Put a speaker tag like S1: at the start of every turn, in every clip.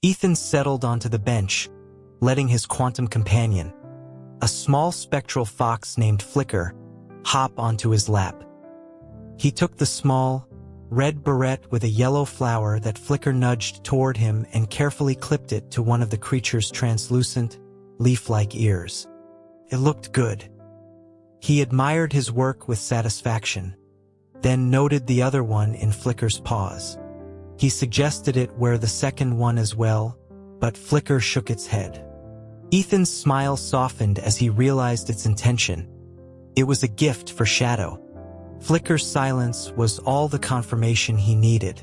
S1: Ethan settled onto the bench, letting his quantum companion, a small spectral fox named Flicker, hop onto his lap. He took the small, red beret with a yellow flower that Flicker nudged toward him and carefully clipped it to one of the creature's translucent, leaf-like ears. It looked good. He admired his work with satisfaction, then noted the other one in Flicker's paws. He suggested it wear the second one as well, but Flicker shook its head. Ethan's smile softened as he realized its intention. It was a gift for Shadow. Flicker's silence was all the confirmation he needed.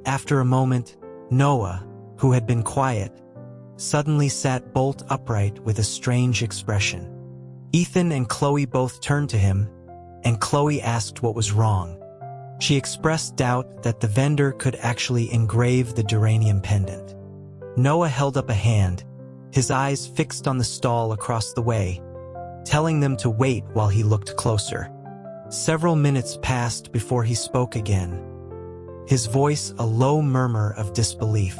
S1: After a moment, Noah, who had been quiet, suddenly sat bolt upright with a strange expression. Ethan and Chloe both turned to him, and Chloe asked what was wrong. She expressed doubt that the vendor could actually engrave the duranium pendant. Noah held up a hand, his eyes fixed on the stall across the way, telling them to wait while he looked closer. Several minutes passed before he spoke again, his voice a low murmur of disbelief.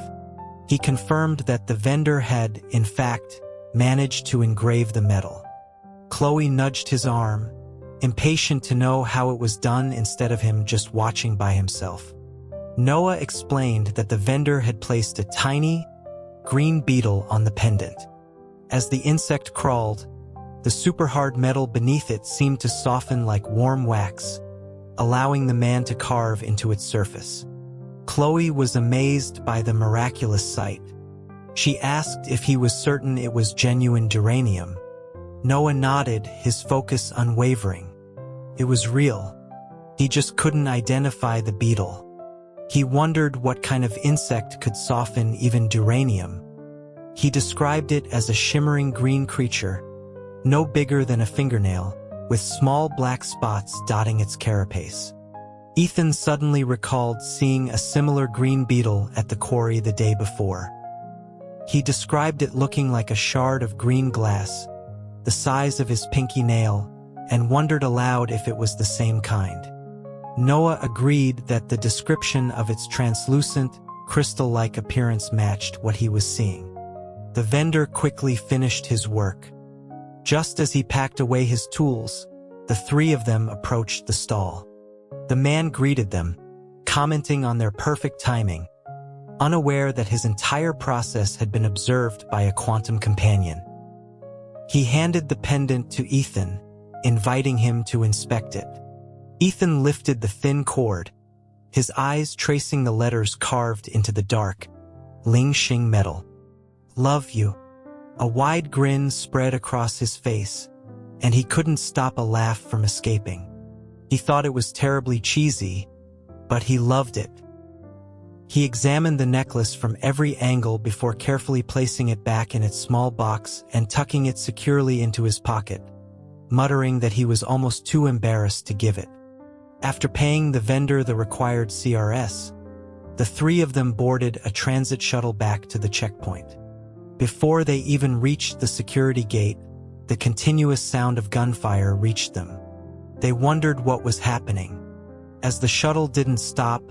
S1: He confirmed that the vendor had, in fact, managed to engrave the metal. Chloe nudged his arm, impatient to know how it was done instead of him just watching by himself. Noah explained that the vendor had placed a tiny, green beetle on the pendant. As the insect crawled, the super-hard metal beneath it seemed to soften like warm wax, allowing the man to carve into its surface. Chloe was amazed by the miraculous sight. She asked if he was certain it was genuine duranium. Noah nodded, his focus unwavering. It was real. He just couldn't identify the beetle. He wondered what kind of insect could soften even duranium. He described it as a shimmering green creature, no bigger than a fingernail, with small black spots dotting its carapace. Ethan suddenly recalled seeing a similar green beetle at the quarry the day before. He described it looking like a shard of green glass, the size of his pinky nail, and wondered aloud if it was the same kind. Noah agreed that the description of its translucent, crystal-like appearance matched what he was seeing. The vendor quickly finished his work. Just as he packed away his tools, the three of them approached the stall. The man greeted them, commenting on their perfect timing, unaware that his entire process had been observed by a quantum companion. He handed the pendant to Ethan, inviting him to inspect it. Ethan lifted the thin cord, his eyes tracing the letters carved into the dark, Ling-Xing metal. "Love you." A wide grin spread across his face, and he couldn't stop a laugh from escaping. He thought it was terribly cheesy, but he loved it. He examined the necklace from every angle before carefully placing it back in its small box and tucking it securely into his pocket, muttering that he was almost too embarrassed to give it. After paying the vendor the required CRS, the three of them boarded a transit shuttle back to the checkpoint. Before they even reached the security gate, the continuous sound of gunfire reached them. They wondered what was happening. As the shuttle didn't stop,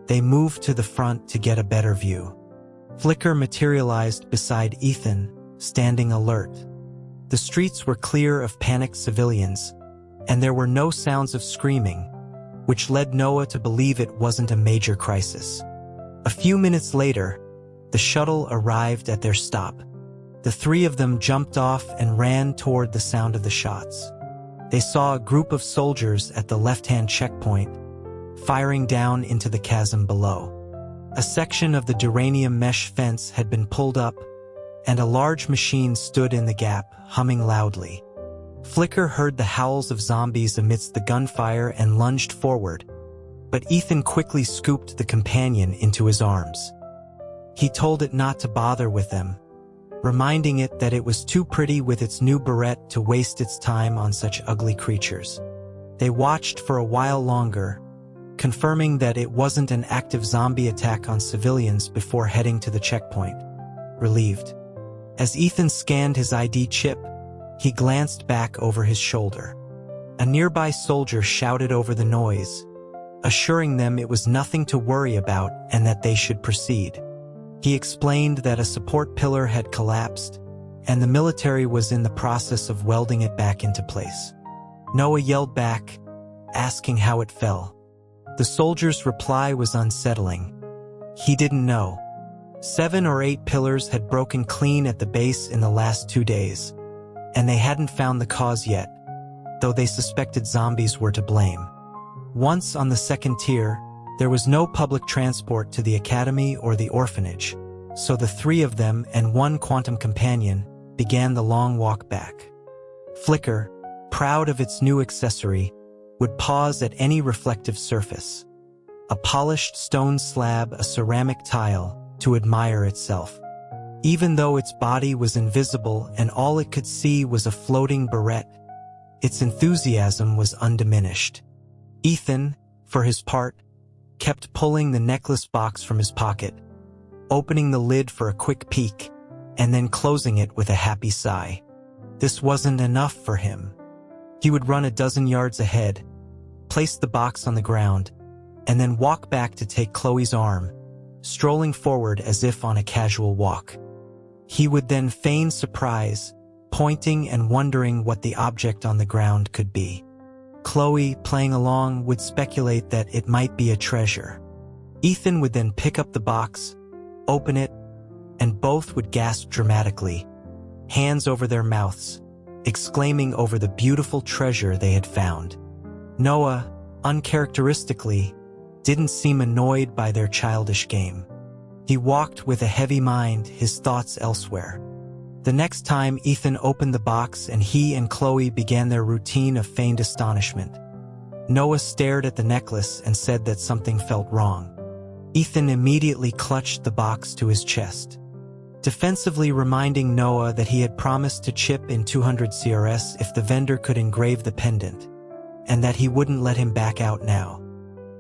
S1: they moved to the front to get a better view. Flicker materialized beside Ethan, standing alert. The streets were clear of panicked civilians, and there were no sounds of screaming, which led Noah to believe it wasn't a major crisis. A few minutes later, the shuttle arrived at their stop. The three of them jumped off and ran toward the sound of the shots. They saw a group of soldiers at the left-hand checkpoint, firing down into the chasm below. A section of the duranium mesh fence had been pulled up, and a large machine stood in the gap, humming loudly. Flicker heard the howls of zombies amidst the gunfire and lunged forward, but Ethan quickly scooped the companion into his arms. He told it not to bother with them, reminding it that it was too pretty with its new beret to waste its time on such ugly creatures. They watched for a while longer, confirming that it wasn't an active zombie attack on civilians before heading to the checkpoint, relieved. As Ethan scanned his ID chip, he glanced back over his shoulder. A nearby soldier shouted over the noise, assuring them it was nothing to worry about and that they should proceed. He explained that a support pillar had collapsed, and the military was in the process of welding it back into place. Noah yelled back, asking how it fell. The soldier's reply was unsettling. He didn't know. 7 or 8 pillars had broken clean at the base in the last 2 days, and they hadn't found the cause yet, though they suspected zombies were to blame. Once on the second tier, there was no public transport to the academy or the orphanage, so the 3 of them and 1 quantum companion began the long walk back. Flicker, proud of its new accessory, would pause at any reflective surface, a polished stone slab, a ceramic tile, to admire itself. Even though its body was invisible and all it could see was a floating barrette, its enthusiasm was undiminished. Ethan, for his part, kept pulling the necklace box from his pocket, opening the lid for a quick peek, and then closing it with a happy sigh. This wasn't enough for him. He would run a dozen yards ahead, place the box on the ground, and then walk back to take Chloe's arm, strolling forward as if on a casual walk. He would then feign surprise, pointing and wondering what the object on the ground could be. Chloe, playing along, would speculate that it might be a treasure. Ethan would then pick up the box, open it, and both would gasp dramatically, hands over their mouths, exclaiming over the beautiful treasure they had found. Noah, uncharacteristically, didn't seem annoyed by their childish game. He walked with a heavy mind, his thoughts elsewhere. The next time Ethan opened the box and he and Chloe began their routine of feigned astonishment, Noah stared at the necklace and said that something felt wrong. Ethan immediately clutched the box to his chest, defensively reminding Noah that he had promised to chip in 200 CRS if the vendor could engrave the pendant, and that he wouldn't let him back out now.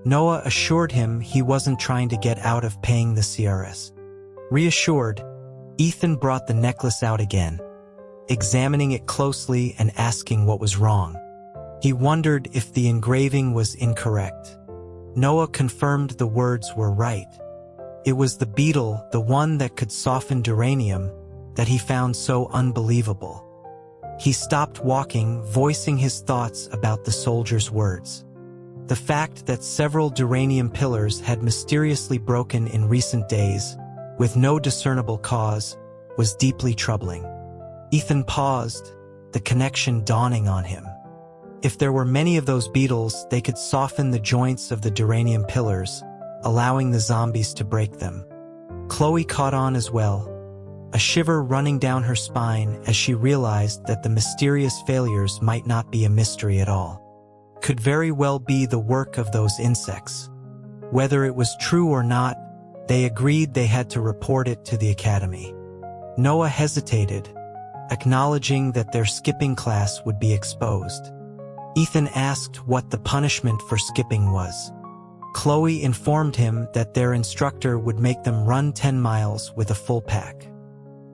S1: Noah assured him he wasn't trying to get out of paying the CRS. Reassured, Ethan brought the necklace out again, examining it closely and asking what was wrong. He wondered if the engraving was incorrect. Noah confirmed the words were right. It was the beetle, the one that could soften duranium, that he found so unbelievable. He stopped walking, voicing his thoughts about the soldier's words. The fact that several duranium pillars had mysteriously broken in recent days, with no discernible cause, was deeply troubling. Ethan paused, the connection dawning on him. If there were many of those beetles, they could soften the joints of the duranium pillars, allowing the zombies to break them. Chloe caught on as well, a shiver running down her spine as she realized that the mysterious failures might not be a mystery at all. Could very well be the work of those insects. Whether it was true or not, they agreed they had to report it to the academy. Noah hesitated, acknowledging that their skipping class would be exposed. Ethan asked what the punishment for skipping was. Chloe informed him that their instructor would make them run 10 miles with a full pack.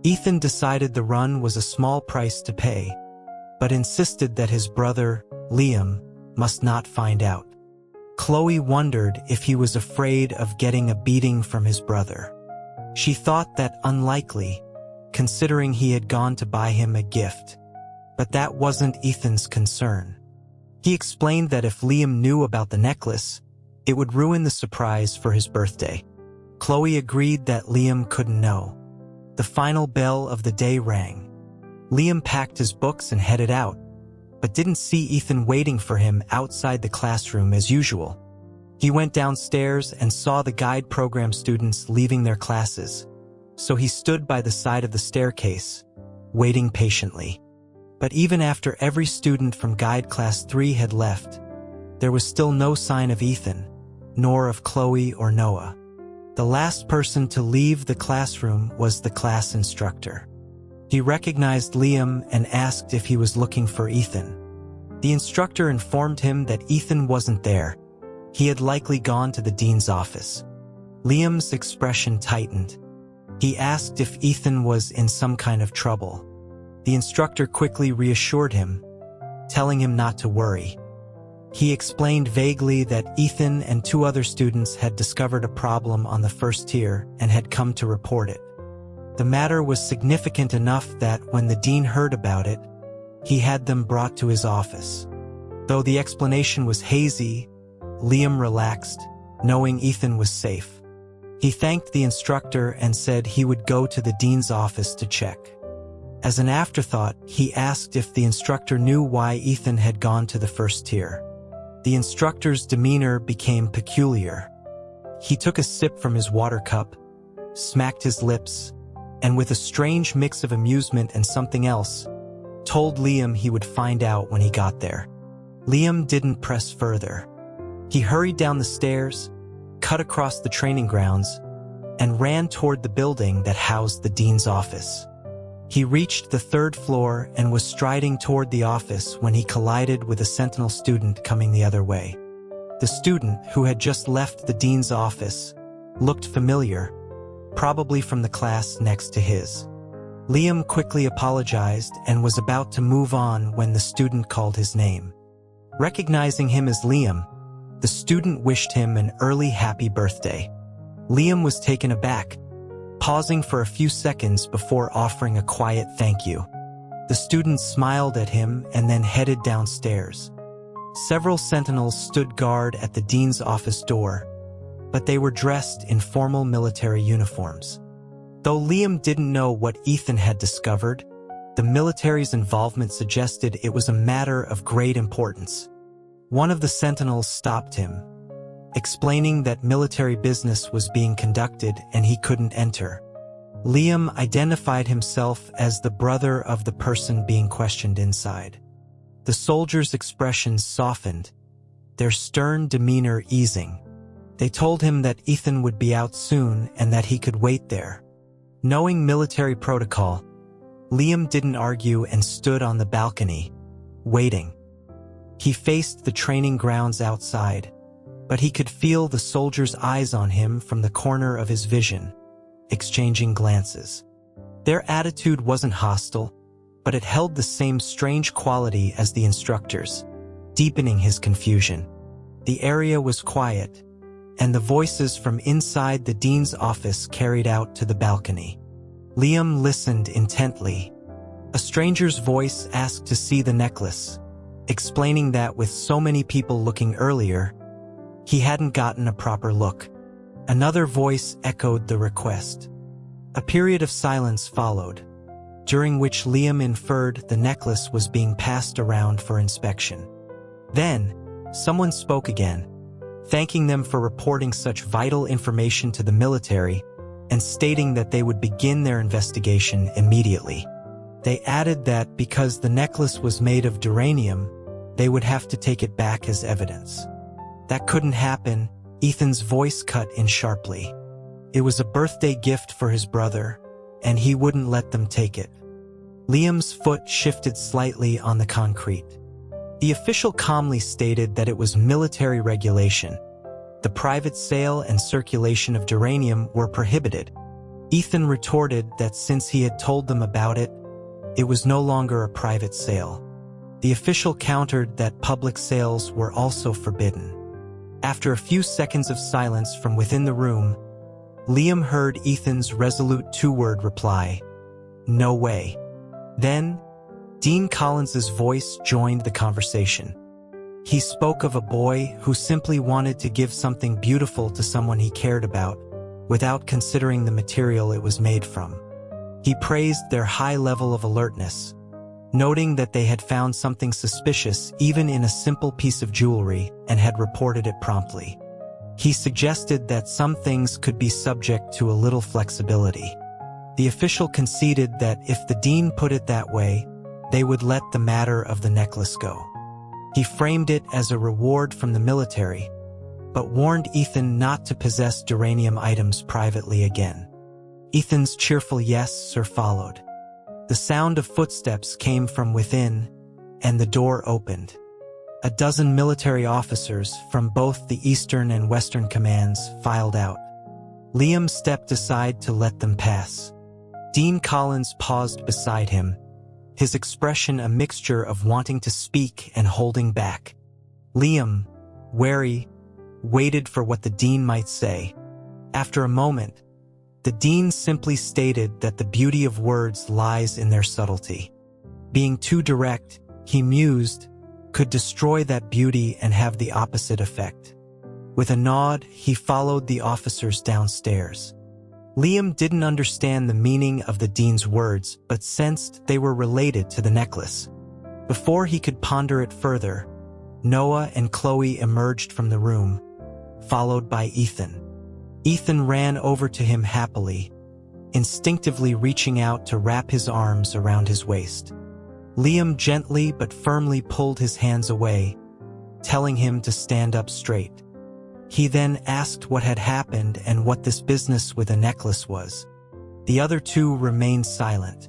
S1: Ethan decided the run was a small price to pay, but insisted that his brother, Liam, must not find out. Chloe wondered if he was afraid of getting a beating from his brother. She thought that unlikely, considering he had gone to buy him a gift. But that wasn't Ethan's concern. He explained that if Liam knew about the necklace, it would ruin the surprise for his birthday. Chloe agreed that Liam couldn't know. The final bell of the day rang. Liam packed his books and headed out, but didn't see Ethan waiting for him outside the classroom as usual. He went downstairs and saw the guide program students leaving their classes, so he stood by the side of the staircase, waiting patiently. But even after every student from Guide Class 3 had left, there was still no sign of Ethan, nor of Chloe or Noah. The last person to leave the classroom was the class instructor. He recognized Liam and asked if he was looking for Ethan. The instructor informed him that Ethan wasn't there. He had likely gone to the dean's office. Liam's expression tightened. He asked if Ethan was in some kind of trouble. The instructor quickly reassured him, telling him not to worry. He explained vaguely that Ethan and 2 other students had discovered a problem on the first tier and had come to report it. The matter was significant enough that when the dean heard about it, he had them brought to his office. Though the explanation was hazy, Liam relaxed, knowing Ethan was safe. He thanked the instructor and said he would go to the dean's office to check. As an afterthought, he asked if the instructor knew why Ethan had gone to the first tier. The instructor's demeanor became peculiar. He took a sip from his water cup, smacked his lips, and with a strange mix of amusement and something else, told Liam he would find out when he got there. Liam didn't press further. He hurried down the stairs, cut across the training grounds, and ran toward the building that housed the dean's office. He reached the 3rd floor and was striding toward the office when he collided with a Sentinel student coming the other way. The student, who had just left the dean's office, looked familiar, probably from the class next to his. Liam quickly apologized and was about to move on when the student called his name. Recognizing him as Liam, the student wished him an early happy birthday. Liam was taken aback, pausing for a few seconds before offering a quiet thank you. The student smiled at him and then headed downstairs. Several sentinels stood guard at the dean's office door, but they were dressed in formal military uniforms. Though Liam didn't know what Ethan had discovered, the military's involvement suggested it was a matter of great importance. One of the sentinels stopped him, explaining that military business was being conducted and he couldn't enter. Liam identified himself as the brother of the person being questioned inside. The soldiers' expressions softened, their stern demeanor easing. They told him that Ethan would be out soon and that he could wait there. Knowing military protocol, Liam didn't argue and stood on the balcony, waiting. He faced the training grounds outside, but he could feel the soldiers' eyes on him from the corner of his vision, exchanging glances. Their attitude wasn't hostile, but it held the same strange quality as the instructors, deepening his confusion. The area was quiet, and the voices from inside the dean's office carried out to the balcony. Liam listened intently. A stranger's voice asked to see the necklace, explaining that with so many people looking earlier, he hadn't gotten a proper look. Another voice echoed the request. A period of silence followed, during which Liam inferred the necklace was being passed around for inspection. Then, someone spoke again, thanking them for reporting such vital information to the military and stating that they would begin their investigation immediately. They added that because the necklace was made of duranium, they would have to take it back as evidence. That couldn't happen, Ethan's voice cut in sharply. It was a birthday gift for his brother, and he wouldn't let them take it. Liam's foot shifted slightly on the concrete. The official calmly stated that it was military regulation. The private sale and circulation of duranium were prohibited. Ethan retorted that since he had told them about it, it was no longer a private sale. The official countered that public sales were also forbidden. After a few seconds of silence from within the room, Liam heard Ethan's resolute 2-word reply, "No way." Then, Dean Collins's voice joined the conversation. He spoke of a boy who simply wanted to give something beautiful to someone he cared about, without considering the material it was made from. He praised their high level of alertness, noting that they had found something suspicious even in a simple piece of jewelry and had reported it promptly. He suggested that some things could be subject to a little flexibility. The official conceded that if the dean put it that way, they would let the matter of the necklace go. He framed it as a reward from the military, but warned Ethan not to possess duranium items privately again. Ethan's cheerful yes, sir followed. The sound of footsteps came from within, and the door opened. A dozen military officers from both the Eastern and Western commands filed out. Liam stepped aside to let them pass. Dean Collins paused beside him, his expression a mixture of wanting to speak and holding back. Liam, wary, waited for what the dean might say. After a moment, the dean simply stated that the beauty of words lies in their subtlety. Being too direct, he mused, could destroy that beauty and have the opposite effect. With a nod, he followed the officers downstairs. Liam didn't understand the meaning of the dean's words, but sensed they were related to the necklace. Before he could ponder it further, Noah and Chloe emerged from the room, followed by Ethan. Ethan ran over to him happily, instinctively reaching out to wrap his arms around his waist. Liam gently but firmly pulled his hands away, telling him to stand up straight. He then asked what had happened and what this business with a necklace was. The other two remained silent.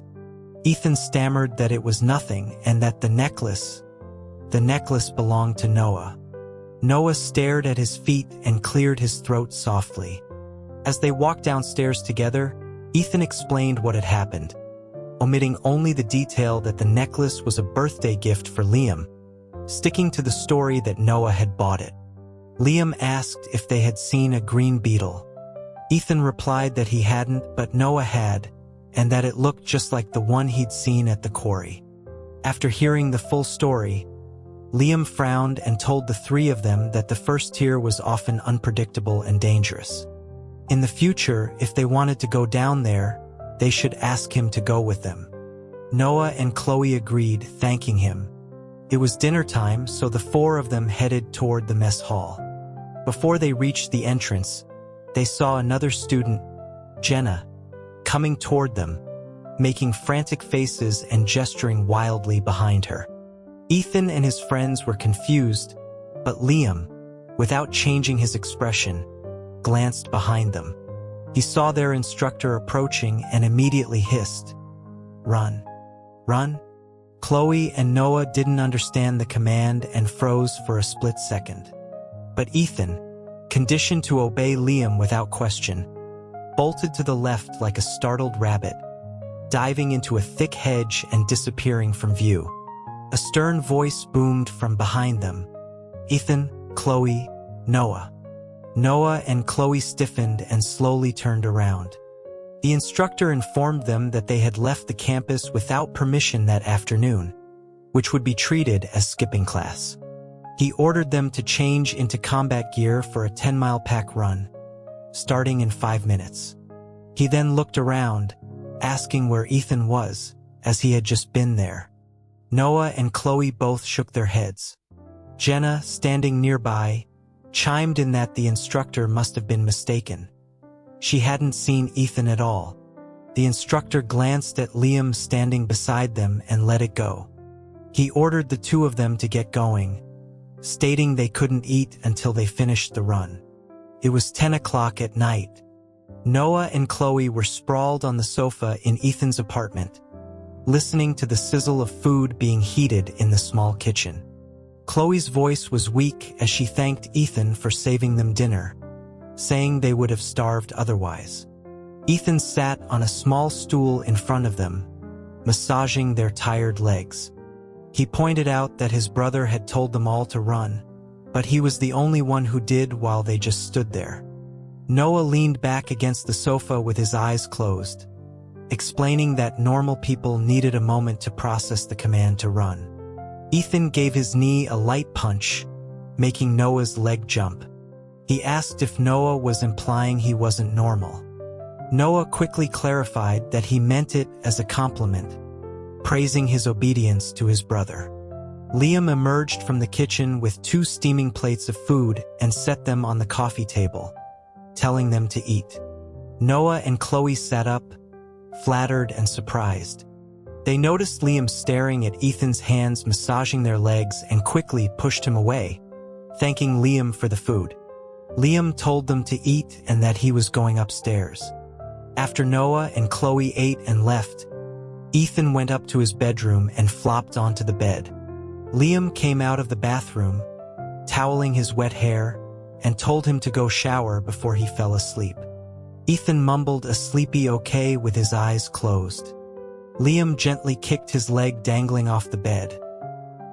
S1: Ethan stammered that it was nothing and that the necklace belonged to Noah. Noah stared at his feet and cleared his throat softly. As they walked downstairs together, Ethan explained what had happened, omitting only the detail that the necklace was a birthday gift for Liam, sticking to the story that Noah had bought it. Liam asked if they had seen a green beetle. Ethan replied that he hadn't, but Noah had, and that it looked just like the one he'd seen at the quarry. After hearing the full story, Liam frowned and told the three of them that the first tier was often unpredictable and dangerous. In the future, if they wanted to go down there, they should ask him to go with them. Noah and Chloe agreed, thanking him. It was dinner time, so the four of them headed toward the mess hall. Before they reached the entrance, they saw another student, Jenna, coming toward them, making frantic faces and gesturing wildly behind her. Ethan and his friends were confused, but Liam, without changing his expression, glanced behind them. He saw their instructor approaching and immediately hissed, "Run! Run!" Chloe and Noah didn't understand the command and froze for a split second. But Ethan, conditioned to obey Liam without question, bolted to the left like a startled rabbit, diving into a thick hedge and disappearing from view. A stern voice boomed from behind them. "Ethan, Chloe, Noah." Noah and Chloe stiffened and slowly turned around. The instructor informed them that they had left the campus without permission that afternoon, which would be treated as skipping class. He ordered them to change into combat gear for a 10-mile pack run, starting in 5 minutes. He then looked around, asking where Ethan was, as he had just been there. Noah and Chloe both shook their heads. Jenna, standing nearby, chimed in that the instructor must have been mistaken. She hadn't seen Ethan at all. The instructor glanced at Liam standing beside them and let it go. He ordered the two of them to get going, stating they couldn't eat until they finished the run. It was 10 o'clock at night. Noah and Chloe were sprawled on the sofa in Ethan's apartment, listening to the sizzle of food being heated in the small kitchen. Chloe's voice was weak as she thanked Ethan for saving them dinner, saying they would have starved otherwise. Ethan sat on a small stool in front of them, massaging their tired legs. He pointed out that his brother had told them all to run, but he was the only one who did while they just stood there. Noah leaned back against the sofa with his eyes closed, explaining that normal people needed a moment to process the command to run. Ethan gave his knee a light punch, making Noah's leg jump. He asked if Noah was implying he wasn't normal. Noah quickly clarified that he meant it as a compliment, praising his obedience to his brother. Liam emerged from the kitchen with 2 steaming plates of food and set them on the coffee table, telling them to eat. Noah and Chloe sat up, flattered and surprised. They noticed Liam staring at Ethan's hands massaging their legs and quickly pushed him away, thanking Liam for the food. Liam told them to eat and that he was going upstairs. After Noah and Chloe ate and left, Ethan went up to his bedroom and flopped onto the bed. Liam came out of the bathroom, toweling his wet hair, and told him to go shower before he fell asleep. Ethan mumbled a sleepy okay with his eyes closed. Liam gently kicked his leg dangling off the bed,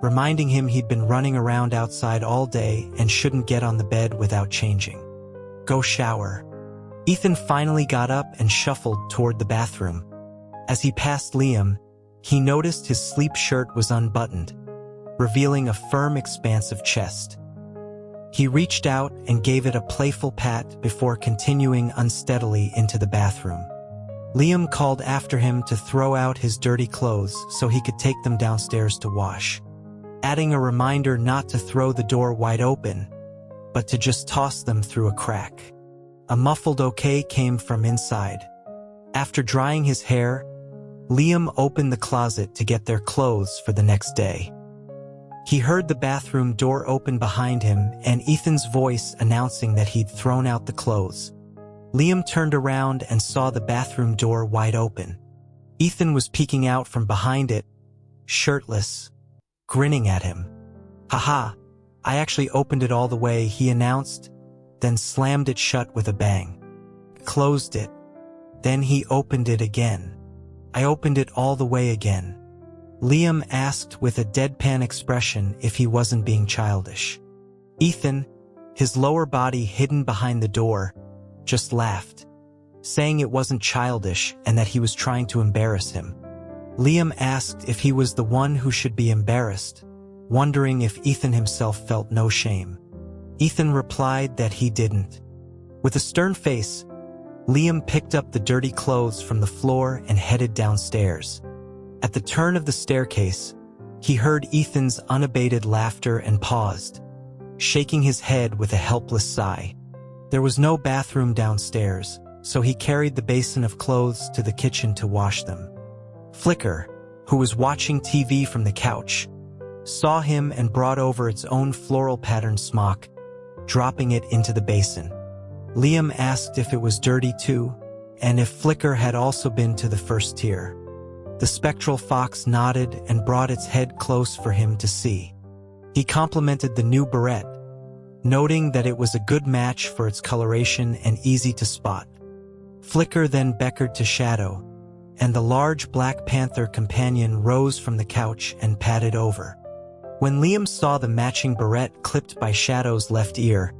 S1: reminding him he'd been running around outside all day and shouldn't get on the bed without changing. Go shower. Ethan finally got up and shuffled toward the bathroom. As he passed Liam, he noticed his sleep shirt was unbuttoned, revealing a firm expanse of chest. He reached out and gave it a playful pat before continuing unsteadily into the bathroom. Liam called after him to throw out his dirty clothes so he could take them downstairs to wash, adding a reminder not to throw the door wide open, but to just toss them through a crack. A muffled okay came from inside. After drying his hair, Liam opened the closet to get their clothes for the next day. He heard the bathroom door open behind him and Ethan's voice announcing that he'd thrown out the clothes. Liam turned around and saw the bathroom door wide open. Ethan was peeking out from behind it, shirtless, grinning at him. "Haha, I actually opened it all the way," he announced, then slammed it shut with a bang. Closed it. Then he opened it again. "I opened it all the way again." Liam asked with a deadpan expression if he wasn't being childish. Ethan, his lower body hidden behind the door, just laughed, saying it wasn't childish and that he was trying to embarrass him. Liam asked if he was the one who should be embarrassed, wondering if Ethan himself felt no shame. Ethan replied that he didn't. With a stern face, Liam picked up the dirty clothes from the floor and headed downstairs. At the turn of the staircase, he heard Ethan's unabated laughter and paused, shaking his head with a helpless sigh. There was no bathroom downstairs, so he carried the basin of clothes to the kitchen to wash them. Flicker, who was watching TV from the couch, saw him and brought over its own floral-patterned smock, dropping it into the basin. Liam asked if it was dirty too, and if Flicker had also been to the first tier. The spectral fox nodded and brought its head close for him to see. He complimented the new beret, noting that it was a good match for its coloration and easy to spot. Flicker then beckoned to Shadow, and the large Black Panther companion rose from the couch and padded over. When Liam saw the matching beret clipped by Shadow's left ear,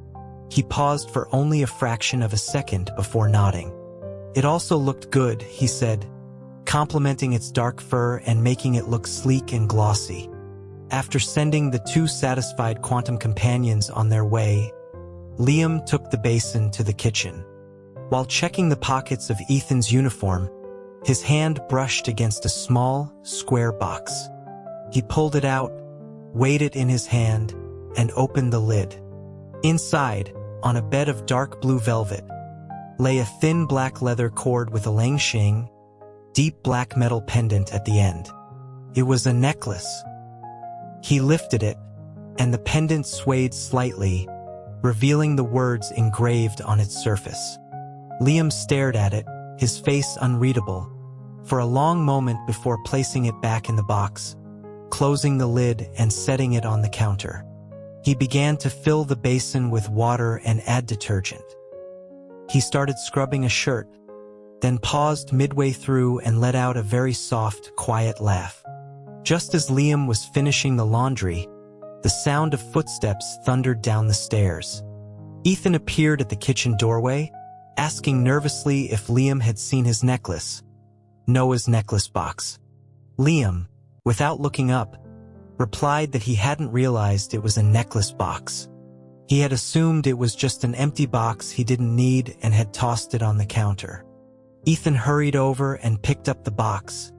S1: he paused for only a fraction of a second before nodding. "It also looked good," he said, complimenting its dark fur and making it look sleek and glossy. After sending the two satisfied quantum companions on their way, Liam took the basin to the kitchen. While checking the pockets of Ethan's uniform, his hand brushed against a small, square box. He pulled it out, weighed it in his hand, and opened the lid. Inside, on a bed of dark blue velvet, lay a thin black leather cord with a langsheng, deep black metal pendant at the end. It was a necklace. He lifted it, and the pendant swayed slightly, revealing the words engraved on its surface. Liam stared at it, his face unreadable, for a long moment before placing it back in the box, closing the lid and setting it on the counter. He began to fill the basin with water and add detergent. He started scrubbing a shirt, then paused midway through and let out a very soft, quiet laugh. Just as Liam was finishing the laundry, the sound of footsteps thundered down the stairs. Ethan appeared at the kitchen doorway, asking nervously if Liam had seen his necklace, Noah's necklace box. Liam, without looking up, replied that he hadn't realized it was a necklace box. He had assumed it was just an empty box he didn't need and had tossed it on the counter. Ethan hurried over and picked up the box,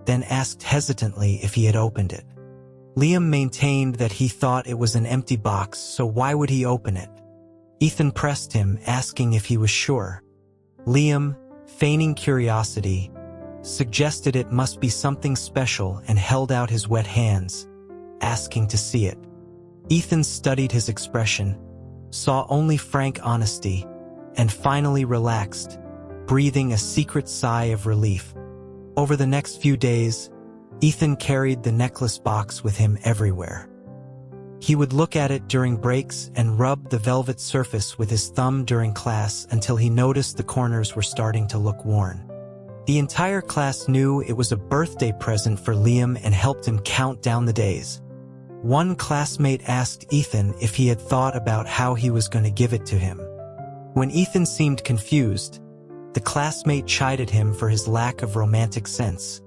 S1: then asked hesitantly if he had opened it. Liam maintained that he thought it was an empty box, so why would he open it? Ethan pressed him, asking if he was sure. Liam, feigning curiosity, suggested it must be something special and held out his wet hands, asking to see it. Ethan studied his expression, saw only frank honesty, and finally relaxed, breathing a secret sigh of relief. Over the next few days, Ethan carried the necklace box with him everywhere. He would look at it during breaks and rub the velvet surface with his thumb during class until he noticed the corners were starting to look worn. The entire class knew it was a birthday present for Liam and helped him count down the days. One classmate asked Ethan if he had thought about how he was going to give it to him. When Ethan seemed confused, the classmate chided him for his lack of romantic sense,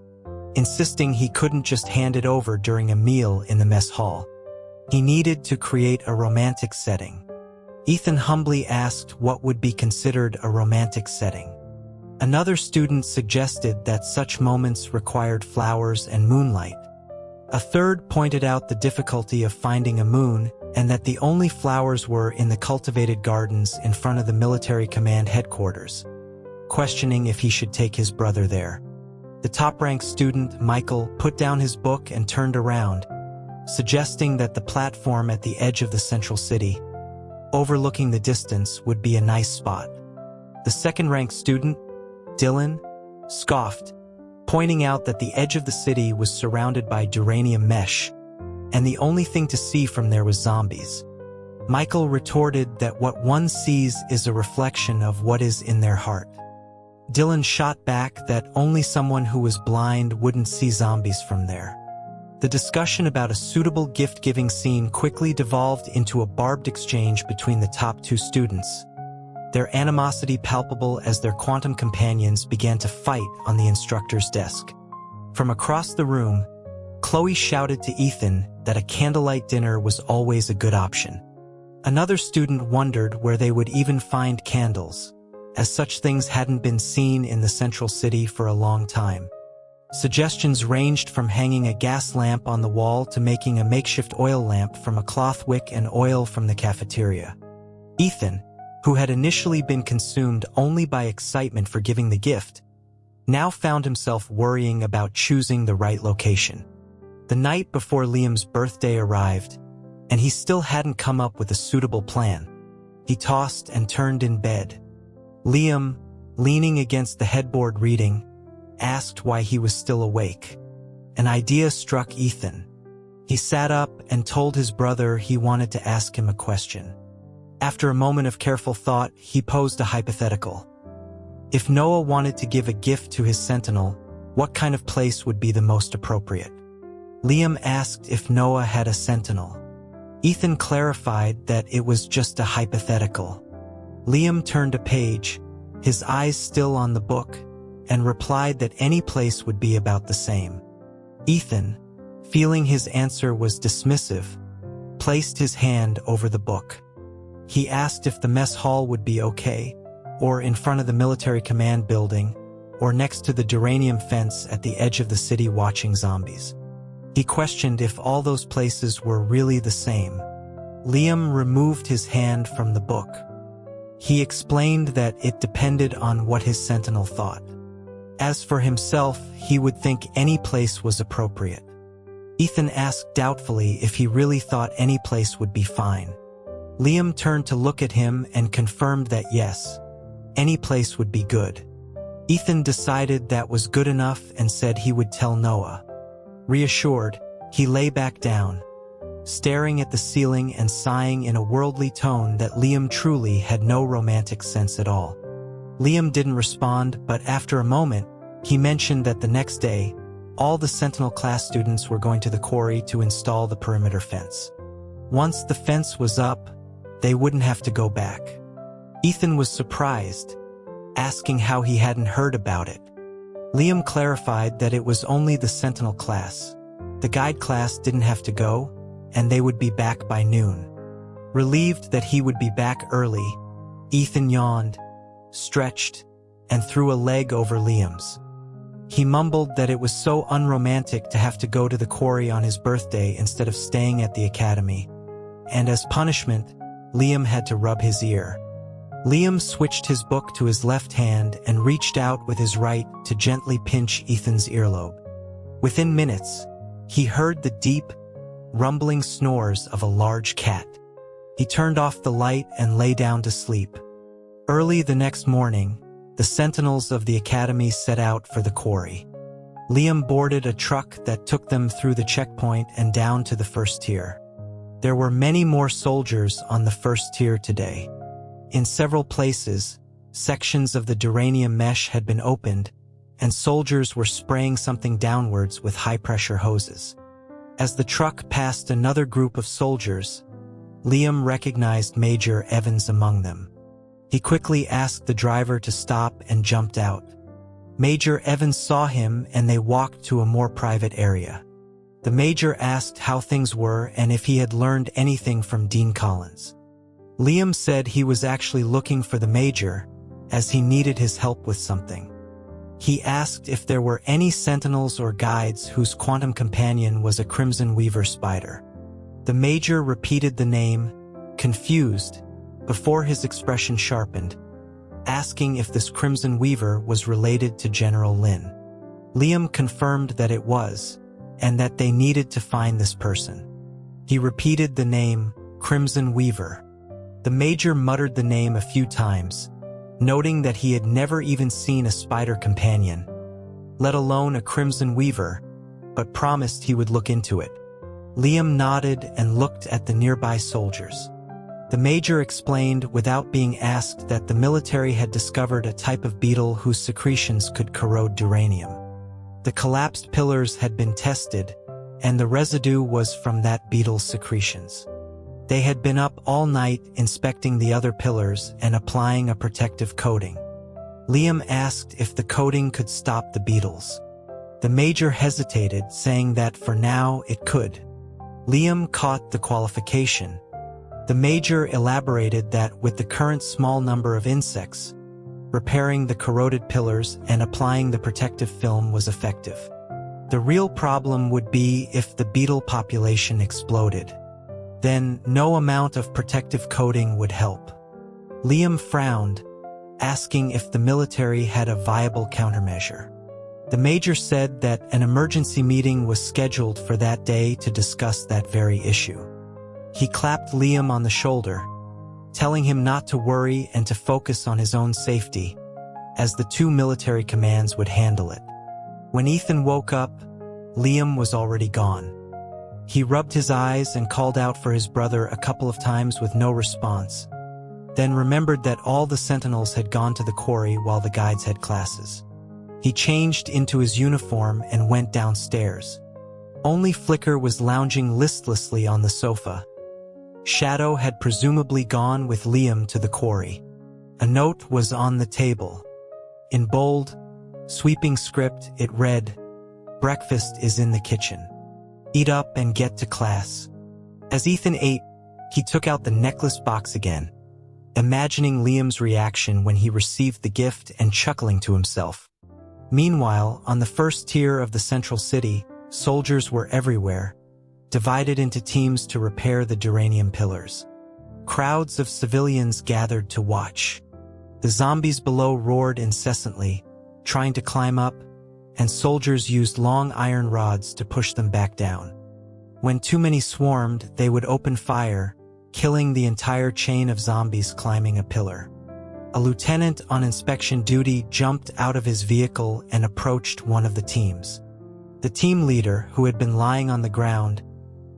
S1: insisting he couldn't just hand it over during a meal in the mess hall. He needed to create a romantic setting. Ethan humbly asked what would be considered a romantic setting. Another student suggested that such moments required flowers and moonlight. A third pointed out the difficulty of finding a moon and that the only flowers were in the cultivated gardens in front of the military command headquarters, questioning if he should take his brother there. The top-ranked student, Michael, put down his book and turned around, suggesting that the platform at the edge of the central city, overlooking the distance, would be a nice spot. The second-ranked student, Dylan, scoffed, pointing out that the edge of the city was surrounded by duranium mesh, and the only thing to see from there was zombies. Michael retorted that what one sees is a reflection of what is in their heart. Dylan shot back that only someone who was blind wouldn't see zombies from there. The discussion about a suitable gift-giving scene quickly devolved into a barbed exchange between the top two students, their animosity palpable as their quantum companions began to fight on the instructor's desk. From across the room, Chloe shouted to Ethan that a candlelight dinner was always a good option. Another student wondered where they would even find candles, as such things hadn't been seen in the central city for a long time. Suggestions ranged from hanging a gas lamp on the wall to making a makeshift oil lamp from a cloth wick and oil from the cafeteria. Ethan, who had initially been consumed only by excitement for giving the gift, now found himself worrying about choosing the right location. The night before Liam's birthday arrived, and he still hadn't come up with a suitable plan. He tossed and turned in bed. Liam, leaning against the headboard reading, asked why he was still awake. An idea struck Ethan. He sat up and told his brother he wanted to ask him a question. After a moment of careful thought, he posed a hypothetical. If Noah wanted to give a gift to his sentinel, what kind of place would be the most appropriate? Liam asked if Noah had a sentinel. Ethan clarified that it was just a hypothetical. Liam turned a page, his eyes still on the book, and replied that any place would be about the same. Ethan, feeling his answer was dismissive, placed his hand over the book. He asked if the mess hall would be okay, or in front of the military command building, or next to the duranium fence at the edge of the city watching zombies. He questioned if all those places were really the same. Liam removed his hand from the book. He explained that it depended on what his sentinel thought. As for himself, he would think any place was appropriate. Ethan asked doubtfully if he really thought any place would be fine. Liam turned to look at him and confirmed that yes, any place would be good. Ethan decided that was good enough and said he would tell Noah. Reassured, he lay back down, staring at the ceiling and sighing in a worldly tone that Liam truly had no romantic sense at all. Liam didn't respond, but after a moment, he mentioned that the next day, all the Sentinel class students were going to the quarry to install the perimeter fence. Once the fence was up, they wouldn't have to go back. Ethan was surprised, asking how he hadn't heard about it. Liam clarified that it was only the Sentinel class. The guide class didn't have to go, and they would be back by noon. Relieved that he would be back early, Ethan yawned, stretched, and threw a leg over Liam's. He mumbled that it was so unromantic to have to go to the quarry on his birthday instead of staying at the academy, and as punishment, Liam had to rub his ear. Liam switched his book to his left hand and reached out with his right to gently pinch Ethan's earlobe. Within minutes, he heard the deep, rumbling snores of a large cat. He turned off the light and lay down to sleep. Early the next morning, the sentinels of the academy set out for the quarry. Liam boarded a truck that took them through the checkpoint and down to the first tier. There were many more soldiers on the first tier today. In several places, sections of the duranium mesh had been opened, and soldiers were spraying something downwards with high-pressure hoses. As the truck passed another group of soldiers, Liam recognized Major Evans among them. He quickly asked the driver to stop and jumped out. Major Evans saw him and they walked to a more private area. The Major asked how things were and if he had learned anything from Dean Collins. Liam said he was actually looking for the Major, as he needed his help with something. He asked if there were any sentinels or guides whose quantum companion was a Crimson Weaver spider. The Major repeated the name, confused, before his expression sharpened, asking if this Crimson Weaver was related to General Lin. Liam confirmed that it was, and that they needed to find this person. He repeated the name, Crimson Weaver. The Major muttered the name a few times, noting that he had never even seen a spider companion, let alone a Crimson Weaver, but promised he would look into it. Liam nodded and looked at the nearby soldiers. The Major explained without being asked that the military had discovered a type of beetle whose secretions could corrode duranium. The collapsed pillars had been tested, and the residue was from that beetle's secretions. They had been up all night inspecting the other pillars and applying a protective coating. Liam asked if the coating could stop the beetles. The Major hesitated, saying that for now it could. Liam caught the qualification. The Major elaborated that with the current small number of insects, repairing the corroded pillars and applying the protective film was effective. The real problem would be if the beetle population exploded. Then no amount of protective coating would help. Liam frowned, asking if the military had a viable countermeasure. The Major said that an emergency meeting was scheduled for that day to discuss that very issue. He clapped Liam on the shoulder, telling him not to worry and to focus on his own safety, as the two military commands would handle it. When Ethan woke up, Liam was already gone. He rubbed his eyes and called out for his brother a couple of times with no response, then remembered that all the sentinels had gone to the quarry while the guides had classes. He changed into his uniform and went downstairs. Only Flicker was lounging listlessly on the sofa. Shadow had presumably gone with Liam to the quarry. A note was on the table. In bold, sweeping script, it read, "Breakfast is in the kitchen. Eat up and get to class." As Ethan ate, he took out the necklace box again, imagining Liam's reaction when he received the gift and chuckling to himself. Meanwhile, on the first tier of the central city, soldiers were everywhere, divided into teams to repair the duranium pillars. Crowds of civilians gathered to watch. The zombies below roared incessantly, trying to climb up, and soldiers used long iron rods to push them back down. When too many swarmed, they would open fire, killing the entire chain of zombies climbing a pillar. A lieutenant on inspection duty jumped out of his vehicle and approached one of the teams. The team leader, who had been lying on the ground,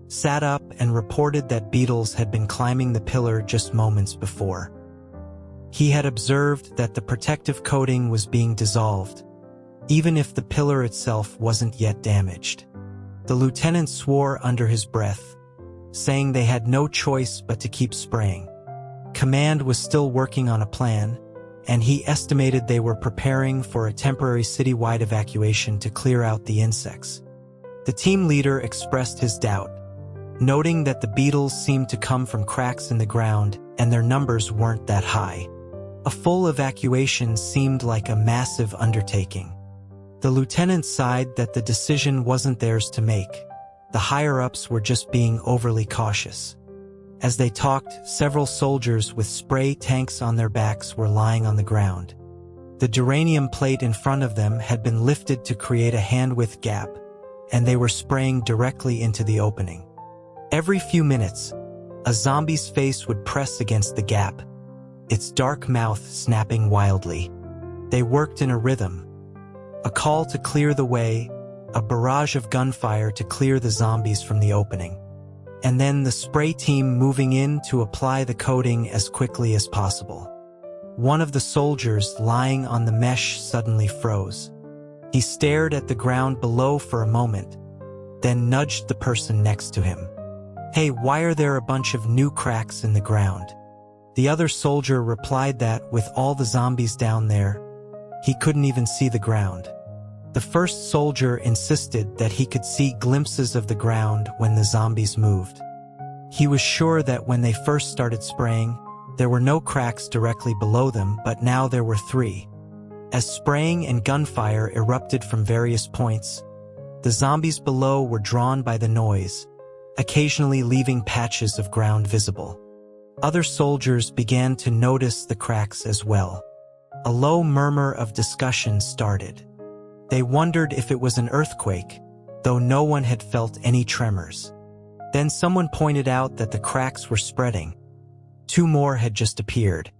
S1: sat up and reported that beetles had been climbing the pillar just moments before. He had observed that the protective coating was being dissolved, even if the pillar itself wasn't yet damaged. The lieutenant swore under his breath, saying they had no choice but to keep spraying. Command was still working on a plan, and he estimated they were preparing for a temporary citywide evacuation to clear out the insects. The team leader expressed his doubt, noting that the beetles seemed to come from cracks in the ground and their numbers weren't that high. A full evacuation seemed like a massive undertaking. The lieutenant sighed that the decision wasn't theirs to make. The higher-ups were just being overly cautious. As they talked, several soldiers with spray tanks on their backs were lying on the ground. The duranium plate in front of them had been lifted to create a hand-width gap, and they were spraying directly into the opening. Every few minutes, a zombie's face would press against the gap, its dark mouth snapping wildly. They worked in a rhythm. A call to clear the way, a barrage of gunfire to clear the zombies from the opening, and then the spray team moving in to apply the coating as quickly as possible. One of the soldiers lying on the mesh suddenly froze. He stared at the ground below for a moment, then nudged the person next to him. "Hey, why are there a bunch of new cracks in the ground?" The other soldier replied that with all the zombies down there, he couldn't even see the ground. The first soldier insisted that he could see glimpses of the ground when the zombies moved. He was sure that when they first started spraying, there were no cracks directly below them, but now there were 3. As spraying and gunfire erupted from various points, the zombies below were drawn by the noise, occasionally leaving patches of ground visible. Other soldiers began to notice the cracks as well. A low murmur of discussion started. They wondered if it was an earthquake, though no one had felt any tremors. Then someone pointed out that the cracks were spreading. 2 more had just appeared.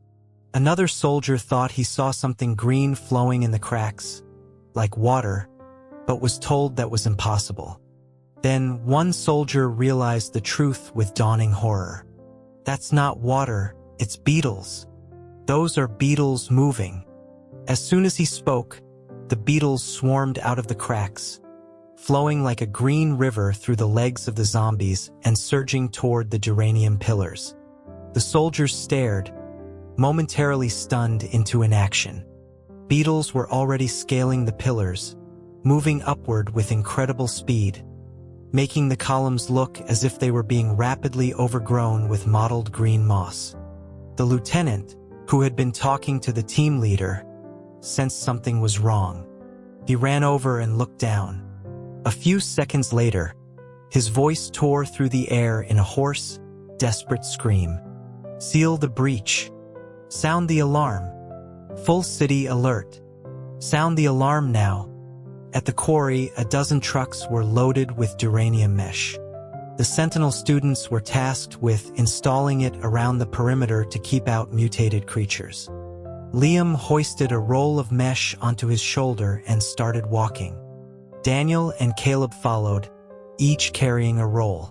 S1: Another soldier thought he saw something green flowing in the cracks, like water, but was told that was impossible. Then one soldier realized the truth with dawning horror. "That's not water, it's beetles. Those are beetles moving." As soon as he spoke, the beetles swarmed out of the cracks, flowing like a green river through the legs of the zombies and surging toward the geranium pillars. The soldiers stared, momentarily stunned into inaction. Beetles were already scaling the pillars, moving upward with incredible speed, making the columns look as if they were being rapidly overgrown with mottled green moss. The lieutenant, who had been talking to the team leader, sensed something was wrong. He ran over and looked down. A few seconds later, his voice tore through the air in a hoarse, desperate scream. "Seal the breach. Sound the alarm. Full city alert. Sound the alarm now." At the quarry, a dozen trucks were loaded with geranium mesh. The Sentinel students were tasked with installing it around the perimeter to keep out mutated creatures. Liam hoisted a roll of mesh onto his shoulder and started walking. Daniel and Caleb followed, each carrying a roll.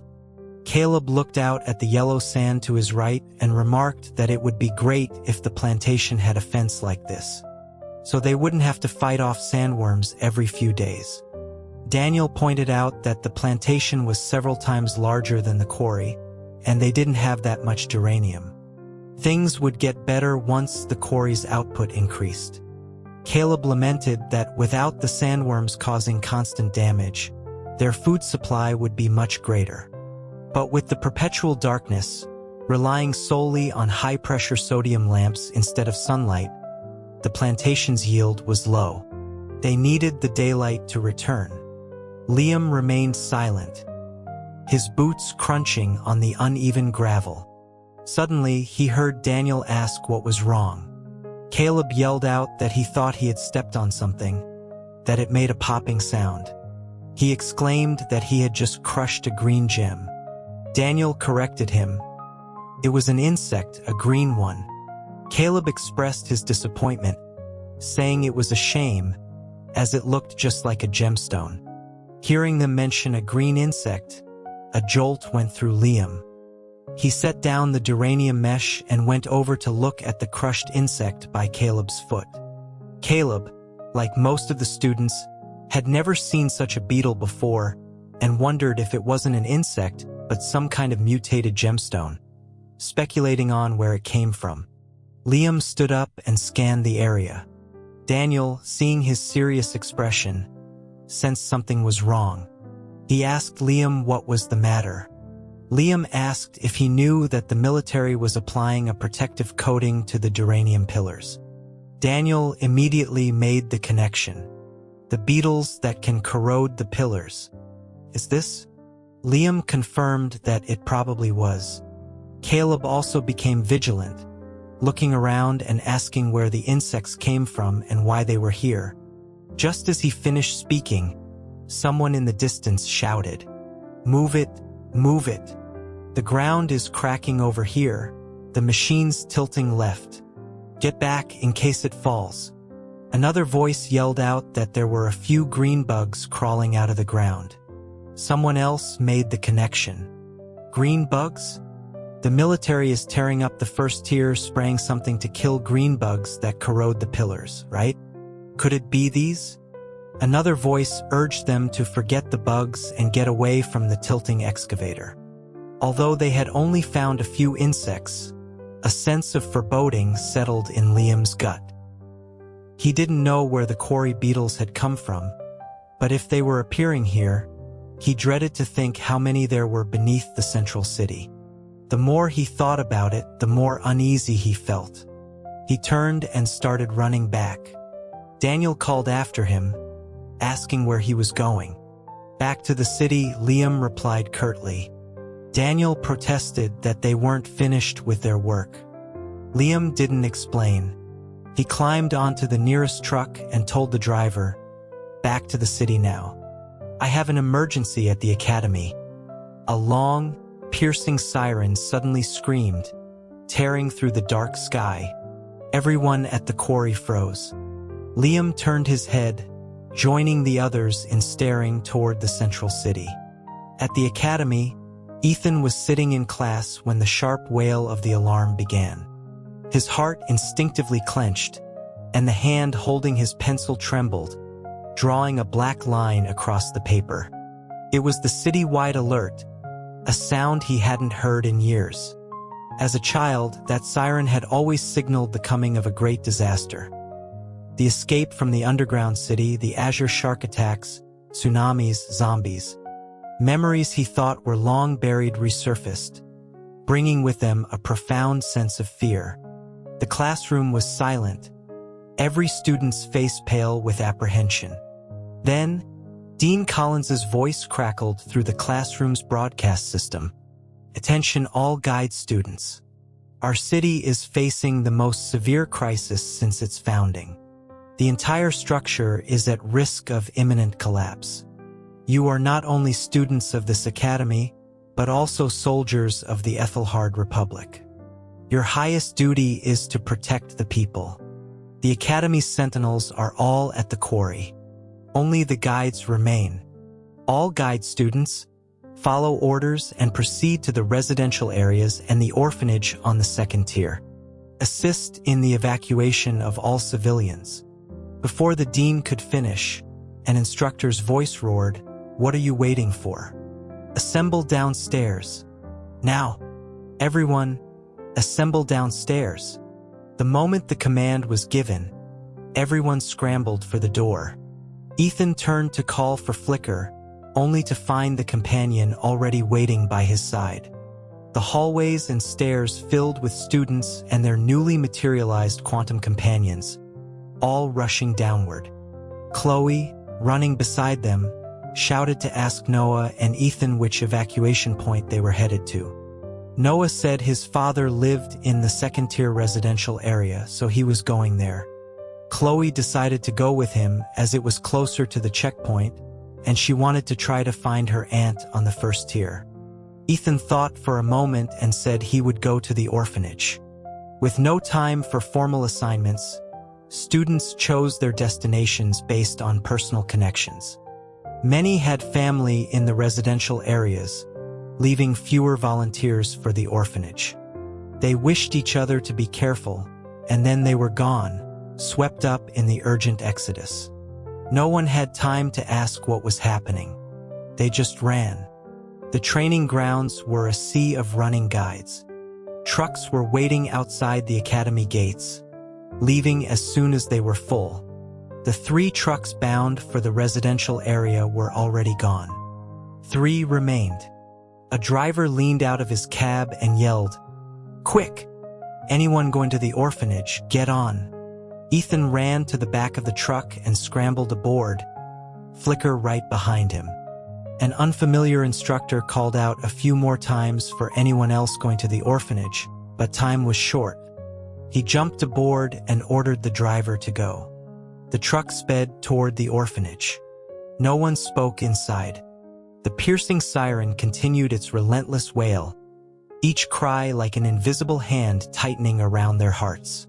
S1: Caleb looked out at the yellow sand to his right and remarked that it would be great if the plantation had a fence like this, so they wouldn't have to fight off sandworms every few days. Daniel pointed out that the plantation was several times larger than the quarry, and they didn't have that much geranium. Things would get better once the quarry's output increased. Caleb lamented that without the sandworms causing constant damage, their food supply would be much greater. But with the perpetual darkness, relying solely on high-pressure sodium lamps instead of sunlight, the plantation's yield was low. They needed the daylight to return. Liam remained silent, his boots crunching on the uneven gravel. Suddenly, he heard Daniel ask what was wrong. Caleb yelled out that he thought he had stepped on something, that it made a popping sound. He exclaimed that he had just crushed a green gem. Daniel corrected him. It was an insect, a green one. Caleb expressed his disappointment, saying it was a shame, as it looked just like a gemstone. Hearing them mention a green insect, a jolt went through Liam. He set down the geranium mesh and went over to look at the crushed insect by Caleb's foot. Caleb, like most of the students, had never seen such a beetle before and wondered if it wasn't an insect but some kind of mutated gemstone, speculating on where it came from. Liam stood up and scanned the area. Daniel, seeing his serious expression, sensed something was wrong. He asked Liam what was the matter. Liam asked if he knew that the military was applying a protective coating to the geranium pillars. Daniel immediately made the connection. The beetles that can corrode the pillars. Is this? Liam confirmed that it probably was. Caleb also became vigilant, looking around and asking where the insects came from and why they were here. Just as he finished speaking, someone in the distance shouted, "Move it, move it. The ground is cracking over here. The machine's tilting left. Get back in case it falls." Another voice yelled out that there were a few green bugs crawling out of the ground. Someone else made the connection. Green bugs? The military is tearing up the first tier, spraying something to kill green bugs that corrode the pillars, right? Could it be these? Another voice urged them to forget the bugs and get away from the tilting excavator. Although they had only found a few insects, a sense of foreboding settled in Liam's gut. He didn't know where the quarry beetles had come from, but if they were appearing here, he dreaded to think how many there were beneath the central city. The more he thought about it, the more uneasy he felt. He turned and started running back. Daniel called after him, asking where he was going. Back to the city, Liam replied curtly. Daniel protested that they weren't finished with their work. Liam didn't explain. He climbed onto the nearest truck and told the driver, "Back to the city now. I have an emergency at the academy." A long, piercing siren suddenly screamed, tearing through the dark sky. Everyone at the quarry froze. Liam turned his head, joining the others in staring toward the central city. At the academy, Ethan was sitting in class when the sharp wail of the alarm began. His heart instinctively clenched, and the hand holding his pencil trembled, drawing a black line across the paper. It was the city-wide alert, a sound he hadn't heard in years. As a child, that siren had always signaled the coming of a great disaster. The escape from the underground city, the azure shark attacks, tsunamis, zombies. Memories he thought were long buried resurfaced, bringing with them a profound sense of fear. The classroom was silent, every student's face pale with apprehension. Then, Dean Collins's voice crackled through the classroom's broadcast system. "Attention all guide students. Our city is facing the most severe crisis since its founding. The entire structure is at risk of imminent collapse. You are not only students of this academy, but also soldiers of the Ethelhard Republic. Your highest duty is to protect the people. The academy's sentinels are all at the quarry. Only the guides remain. All guide students, follow orders and proceed to the residential areas and the orphanage on the second tier. Assist in the evacuation of all civilians." Before the dean could finish, an instructor's voice roared, "What are you waiting for? Assemble downstairs. Now, everyone, assemble downstairs." The moment the command was given, everyone scrambled for the door. Ethan turned to call for Flicker, only to find the companion already waiting by his side. The hallways and stairs filled with students and their newly materialized quantum companions, all rushing downward. Chloe, running beside them, shouted to ask Noah and Ethan which evacuation point they were headed to. Noah said his father lived in the second-tier residential area, so he was going there. Chloe decided to go with him as it was closer to the checkpoint, and she wanted to try to find her aunt on the first tier. Ethan thought for a moment and said he would go to the orphanage. With no time for formal assignments, students chose their destinations based on personal connections. Many had family in the residential areas, leaving fewer volunteers for the orphanage. They wished each other to be careful, and then they were gone, swept up in the urgent exodus. No one had time to ask what was happening. They just ran. The training grounds were a sea of running guides. Trucks were waiting outside the academy gates, leaving as soon as they were full. The 3 trucks bound for the residential area were already gone. 3 remained. A driver leaned out of his cab and yelled, "Quick! Anyone going to the orphanage, get on!" Ethan ran to the back of the truck and scrambled aboard, Flicker right behind him. An unfamiliar instructor called out a few more times for anyone else going to the orphanage, but time was short. He jumped aboard and ordered the driver to go. The truck sped toward the orphanage. No one spoke inside. The piercing siren continued its relentless wail, each cry like an invisible hand tightening around their hearts.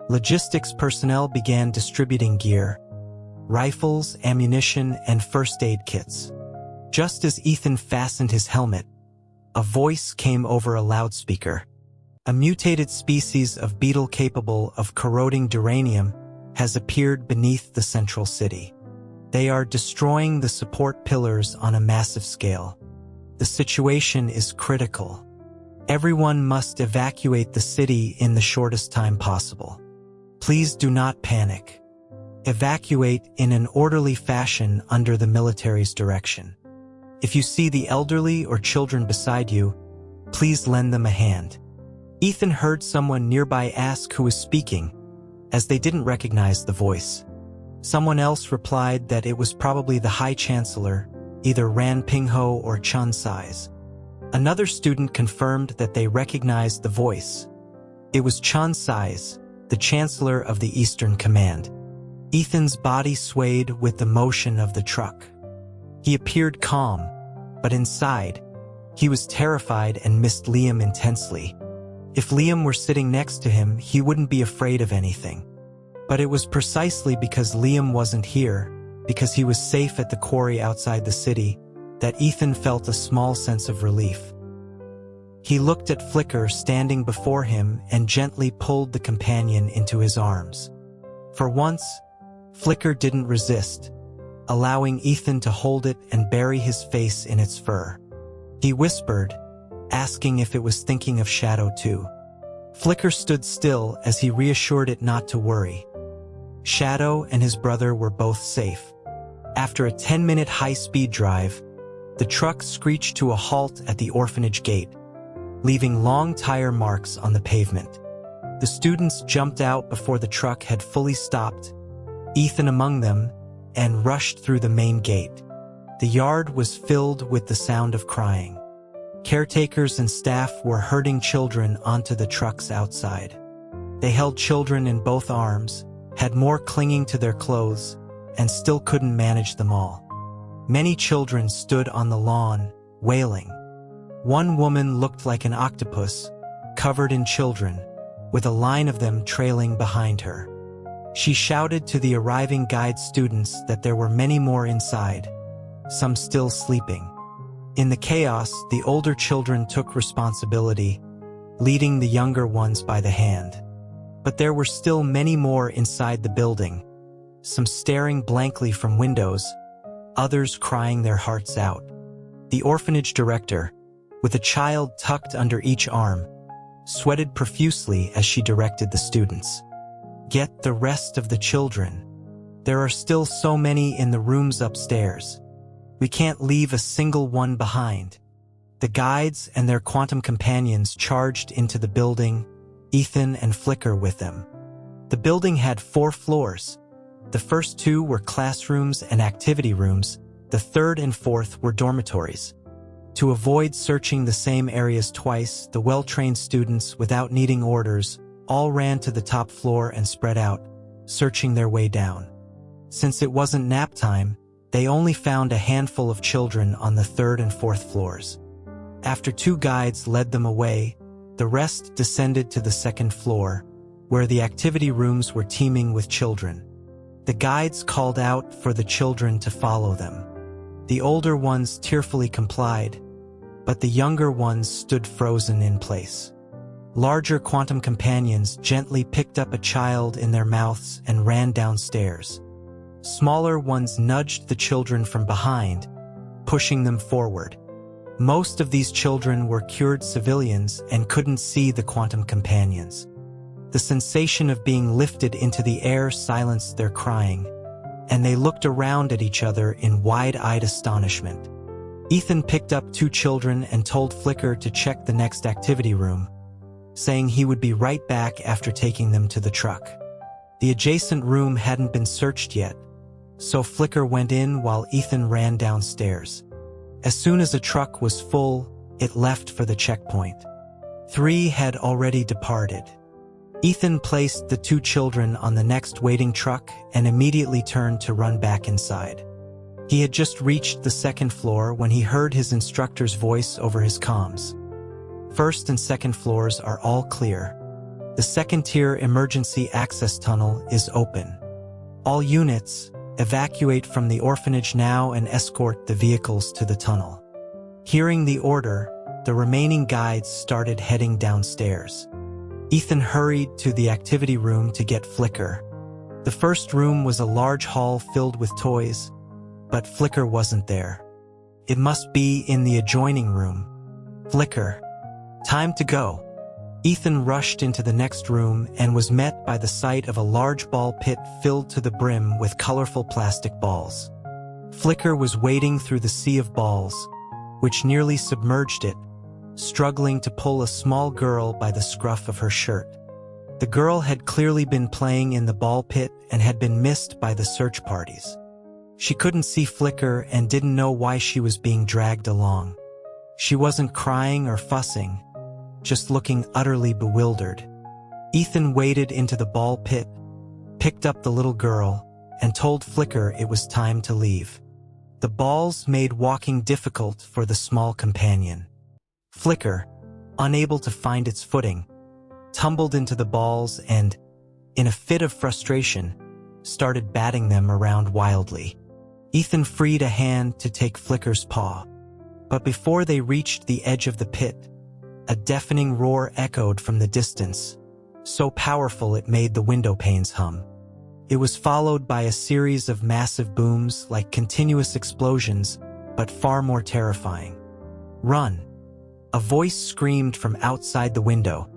S1: Logistics personnel began distributing gear, rifles, ammunition, and first aid kits. Just as Ethan fastened his helmet, a voice came over a loudspeaker. "A mutated species of beetle capable of corroding duranium has appeared beneath the central city. They are destroying the support pillars on a massive scale. The situation is critical. Everyone must evacuate the city in the shortest time possible. Please do not panic. Evacuate in an orderly fashion under the military's direction. If you see the elderly or children beside you, please lend them a hand. Ethan heard someone nearby ask who was speaking, as they didn't recognize the voice. Someone else replied that it was probably the High Chancellor, either Ran Pingho or Chun Sai's. Another student confirmed that they recognized the voice. It was Chun Sai's, the Chancellor of the Eastern Command. Ethan's body swayed with the motion of the truck. He appeared calm, but inside, he was terrified and missed Liam intensely. If Liam were sitting next to him, he wouldn't be afraid of anything. But it was precisely because Liam wasn't here, because he was safe at the quarry outside the city, that Ethan felt a small sense of relief. He looked at Flicker standing before him and gently pulled the companion into his arms. For once, Flicker didn't resist, allowing Ethan to hold it and bury his face in its fur. He whispered, asking if it was thinking of Shadow too. Flicker stood still as he reassured it not to worry. Shadow and his brother were both safe. After a 10-minute high-speed drive, the truck screeched to a halt at the orphanage gate, leaving long tire marks on the pavement. The students jumped out before the truck had fully stopped, Ethan among them, and rushed through the main gate. The yard was filled with the sound of crying. Caretakers and staff were herding children onto the trucks outside. They held children in both arms, had more clinging to their clothes, and still couldn't manage them all. Many children stood on the lawn, wailing. One woman looked like an octopus, covered in children, with a line of them trailing behind her. She shouted to the arriving guide students that there were many more inside, some still sleeping. In the chaos, the older children took responsibility, leading the younger ones by the hand. But there were still many more inside the building, some staring blankly from windows, others crying their hearts out. The orphanage director, with a child tucked under each arm, sweated profusely as she directed the students. Get the rest of the children. There are still so many in the rooms upstairs. We can't leave a single one behind. The guides and their quantum companions charged into the building, Ethan and Flicker with them. The building had 4 floors. The first 2 were classrooms and activity rooms. The third and fourth were dormitories. To avoid searching the same areas twice, the well-trained students, without needing orders, all ran to the top floor and spread out, searching their way down. Since it wasn't nap time, they only found a handful of children on the 3rd and 4th floors. After 2 guides led them away, the rest descended to the 2nd floor, where the activity rooms were teeming with children. The guides called out for the children to follow them. The older ones tearfully complied, but the younger ones stood frozen in place. Larger quantum companions gently picked up a child in their mouths and ran downstairs. Smaller ones nudged the children from behind, pushing them forward. Most of these children were cured civilians and couldn't see the quantum companions. The sensation of being lifted into the air silenced their crying, and they looked around at each other in wide-eyed astonishment. Ethan picked up 2 children and told Flicker to check the next activity room, saying he would be right back after taking them to the truck. The adjacent room hadn't been searched yet, so Flicker went in while Ethan ran downstairs. As soon as the truck was full, it left for the checkpoint. 3 had already departed. Ethan placed the 2 children on the next waiting truck and immediately turned to run back inside. He had just reached the 2nd floor when he heard his instructor's voice over his comms. 1st and 2nd floors are all clear. The 2nd-tier emergency access tunnel is open. All units, evacuate from the orphanage now and escort the vehicles to the tunnel. Hearing the order, the remaining guides started heading downstairs. Ethan hurried to the activity room to get Flicker. The first room was a large hall filled with toys, but Flicker wasn't there. It must be in the adjoining room. Flicker. Time to go. Ethan rushed into the next room and was met by the sight of a large ball pit filled to the brim with colorful plastic balls. Flicker was wading through the sea of balls, which nearly submerged it, struggling to pull a small girl by the scruff of her shirt. The girl had clearly been playing in the ball pit and had been missed by the search parties. She couldn't see Flicker and didn't know why she was being dragged along. She wasn't crying or fussing, just looking utterly bewildered. Ethan waded into the ball pit, picked up the little girl, and told Flicker it was time to leave. The balls made walking difficult for the small companion. Flicker, unable to find its footing, tumbled into the balls and, in a fit of frustration, started batting them around wildly. Ethan freed a hand to take Flicker's paw, but before they reached the edge of the pit, a deafening roar echoed from the distance, so powerful it made the window panes hum. It was followed by a series of massive booms like continuous explosions, but far more terrifying. "Run!" A voice screamed from outside the window.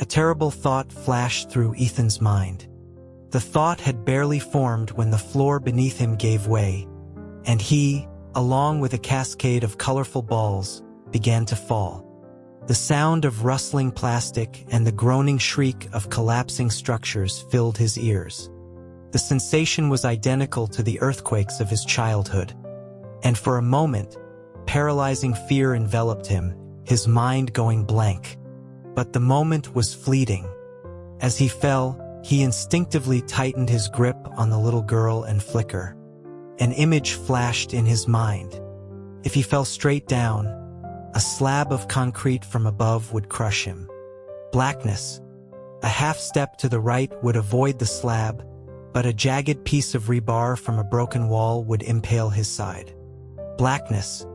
S1: A terrible thought flashed through Ethan's mind. The thought had barely formed when the floor beneath him gave way, and he, along with a cascade of colorful balls, began to fall. The sound of rustling plastic and the groaning shriek of collapsing structures filled his ears. The sensation was identical to the earthquakes of his childhood, and for a moment, paralyzing fear enveloped him, his mind going blank. But the moment was fleeting. As he fell, he instinctively tightened his grip on the little girl and Flicker. An image flashed in his mind. If he fell straight down, a slab of concrete from above would crush him. Blackness. A half step to the right would avoid the slab, but a jagged piece of rebar from a broken wall would impale his side. Blackness.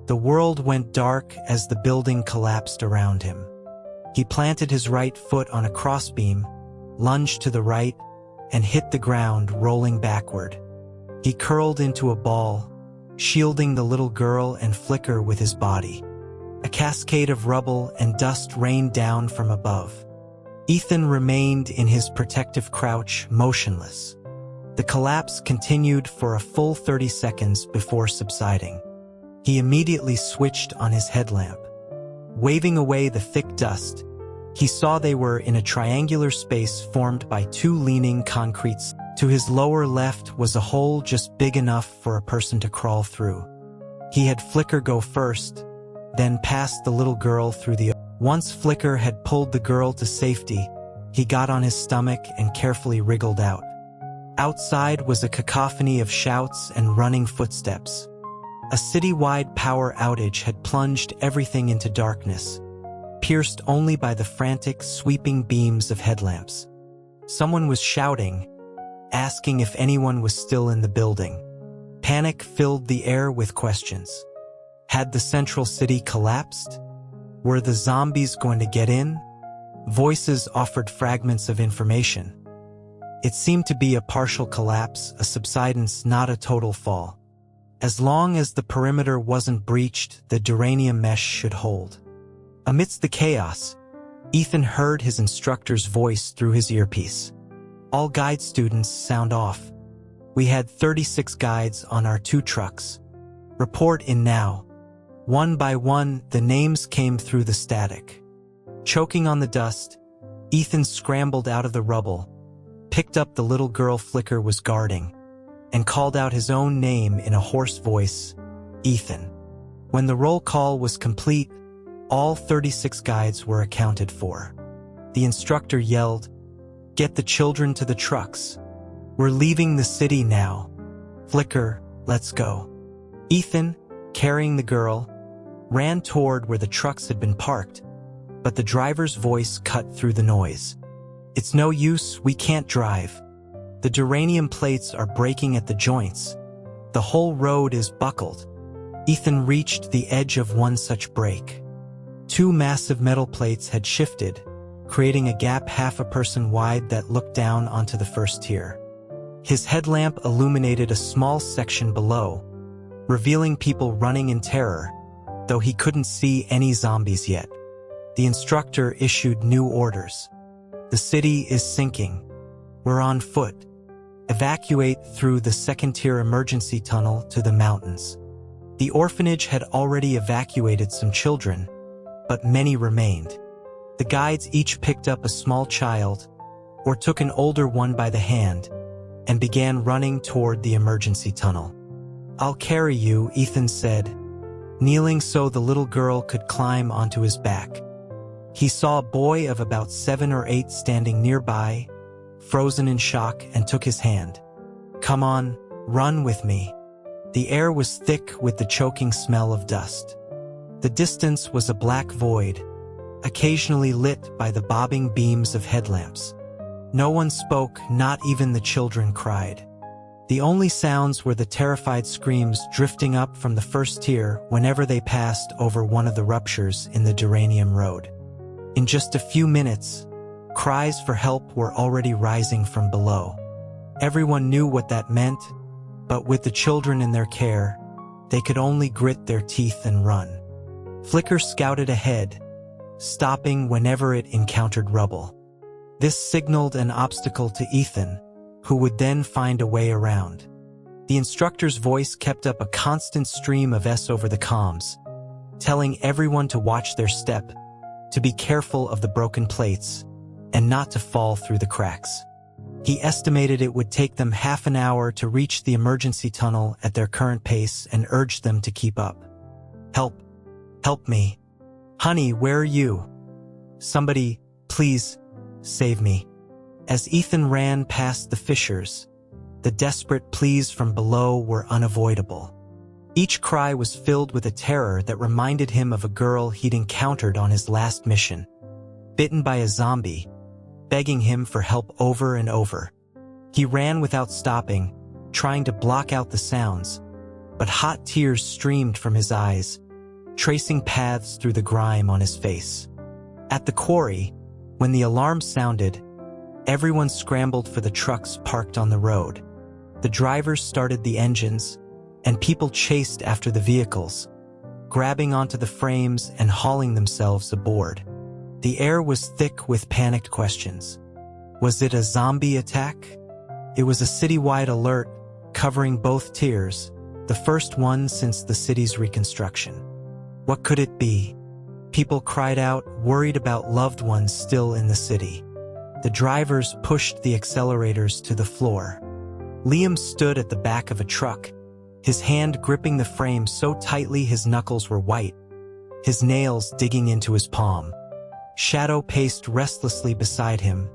S1: The world went dark as the building collapsed around him. He planted his right foot on a crossbeam, lunged to the right, and hit the ground, rolling backward. He curled into a ball, shielding the little girl and Flicker with his body. A cascade of rubble and dust rained down from above. Ethan remained in his protective crouch, motionless. The collapse continued for a full 30 seconds before subsiding. He immediately switched on his headlamp. Waving away the thick dust, he saw they were in a triangular space formed by two leaning concretes. To his lower left was a hole just big enough for a person to crawl through. He had Flicker go first, then passed the little girl through the... Once Flicker had pulled the girl to safety, he got on his stomach and carefully wriggled out. Outside was a cacophony of shouts and running footsteps. A city-wide power outage had plunged everything into darkness, pierced only by the frantic, sweeping beams of headlamps. Someone was shouting, asking if anyone was still in the building. Panic filled the air with questions. Had the central city collapsed? Were the zombies going to get in? Voices offered fragments of information. It seemed to be a partial collapse, a subsidence, not a total fall. As long as the perimeter wasn't breached, the duranium mesh should hold. Amidst the chaos, Ethan heard his instructor's voice through his earpiece. "All guide students sound off. We had 36 guides on our 2 trucks. Report in now." One by one, the names came through the static. Choking on the dust, Ethan scrambled out of the rubble, picked up the little girl Flicker was guarding, and called out his own name in a hoarse voice, "Ethan." When the roll call was complete, all 36 guides were accounted for. The instructor yelled, "Get the children to the trucks. We're leaving the city now. Flicker, let's go." Ethan, carrying the girl, ran toward where the trucks had been parked, but the driver's voice cut through the noise. "It's no use, we can't drive. The duranium plates are breaking at the joints. The whole road is buckled." Ethan reached the edge of one such break. 2 massive metal plates had shifted, creating a gap half a person wide that looked down onto the first tier. His headlamp illuminated a small section below, revealing people running in terror, though he couldn't see any zombies yet. The instructor issued new orders. The city is sinking. We're on foot. Evacuate through the second-tier emergency tunnel to the mountains. The orphanage had already evacuated some children, but many remained. The guides each picked up a small child or took an older one by the hand and began running toward the emergency tunnel. "I'll carry you," Ethan said, kneeling so the little girl could climb onto his back. He saw a boy of about 7 or 8 standing nearby, frozen in shock, and took his hand. "Come on, run with me." The air was thick with the choking smell of dust. The distance was a black void, occasionally lit by the bobbing beams of headlamps. No one spoke, not even the children cried. The only sounds were the terrified screams drifting up from the first tier whenever they passed over one of the ruptures in the Duranium Road. In just a few minutes, cries for help were already rising from below. Everyone knew what that meant, but with the children in their care, they could only grit their teeth and run. Flicker scouted ahead, stopping whenever it encountered rubble. This signaled an obstacle to Ethan, who would then find a way around. The instructor's voice kept up a constant stream of S over the comms, telling everyone to watch their step, to be careful of the broken plates, and not to fall through the cracks. He estimated it would take them half an hour to reach the emergency tunnel at their current pace and urged them to keep up. "Help! Help me! Honey, where are you? Somebody, please, save me." As Ethan ran past the fissures, the desperate pleas from below were unavoidable. Each cry was filled with a terror that reminded him of a girl he'd encountered on his last mission, bitten by a zombie, begging him for help over and over. He ran without stopping, trying to block out the sounds, but hot tears streamed from his eyes, tracing paths through the grime on his face. At the quarry, when the alarm sounded, everyone scrambled for the trucks parked on the road. The drivers started the engines, and people chased after the vehicles, grabbing onto the frames and hauling themselves aboard. The air was thick with panicked questions. Was it a zombie attack? It was a citywide alert, covering both tiers, the first one since the city's reconstruction. What could it be? People cried out, worried about loved ones still in the city. The drivers pushed the accelerators to the floor. Liam stood at the back of a truck, his hand gripping the frame so tightly his knuckles were white, his nails digging into his palm. Shadow paced restlessly beside him,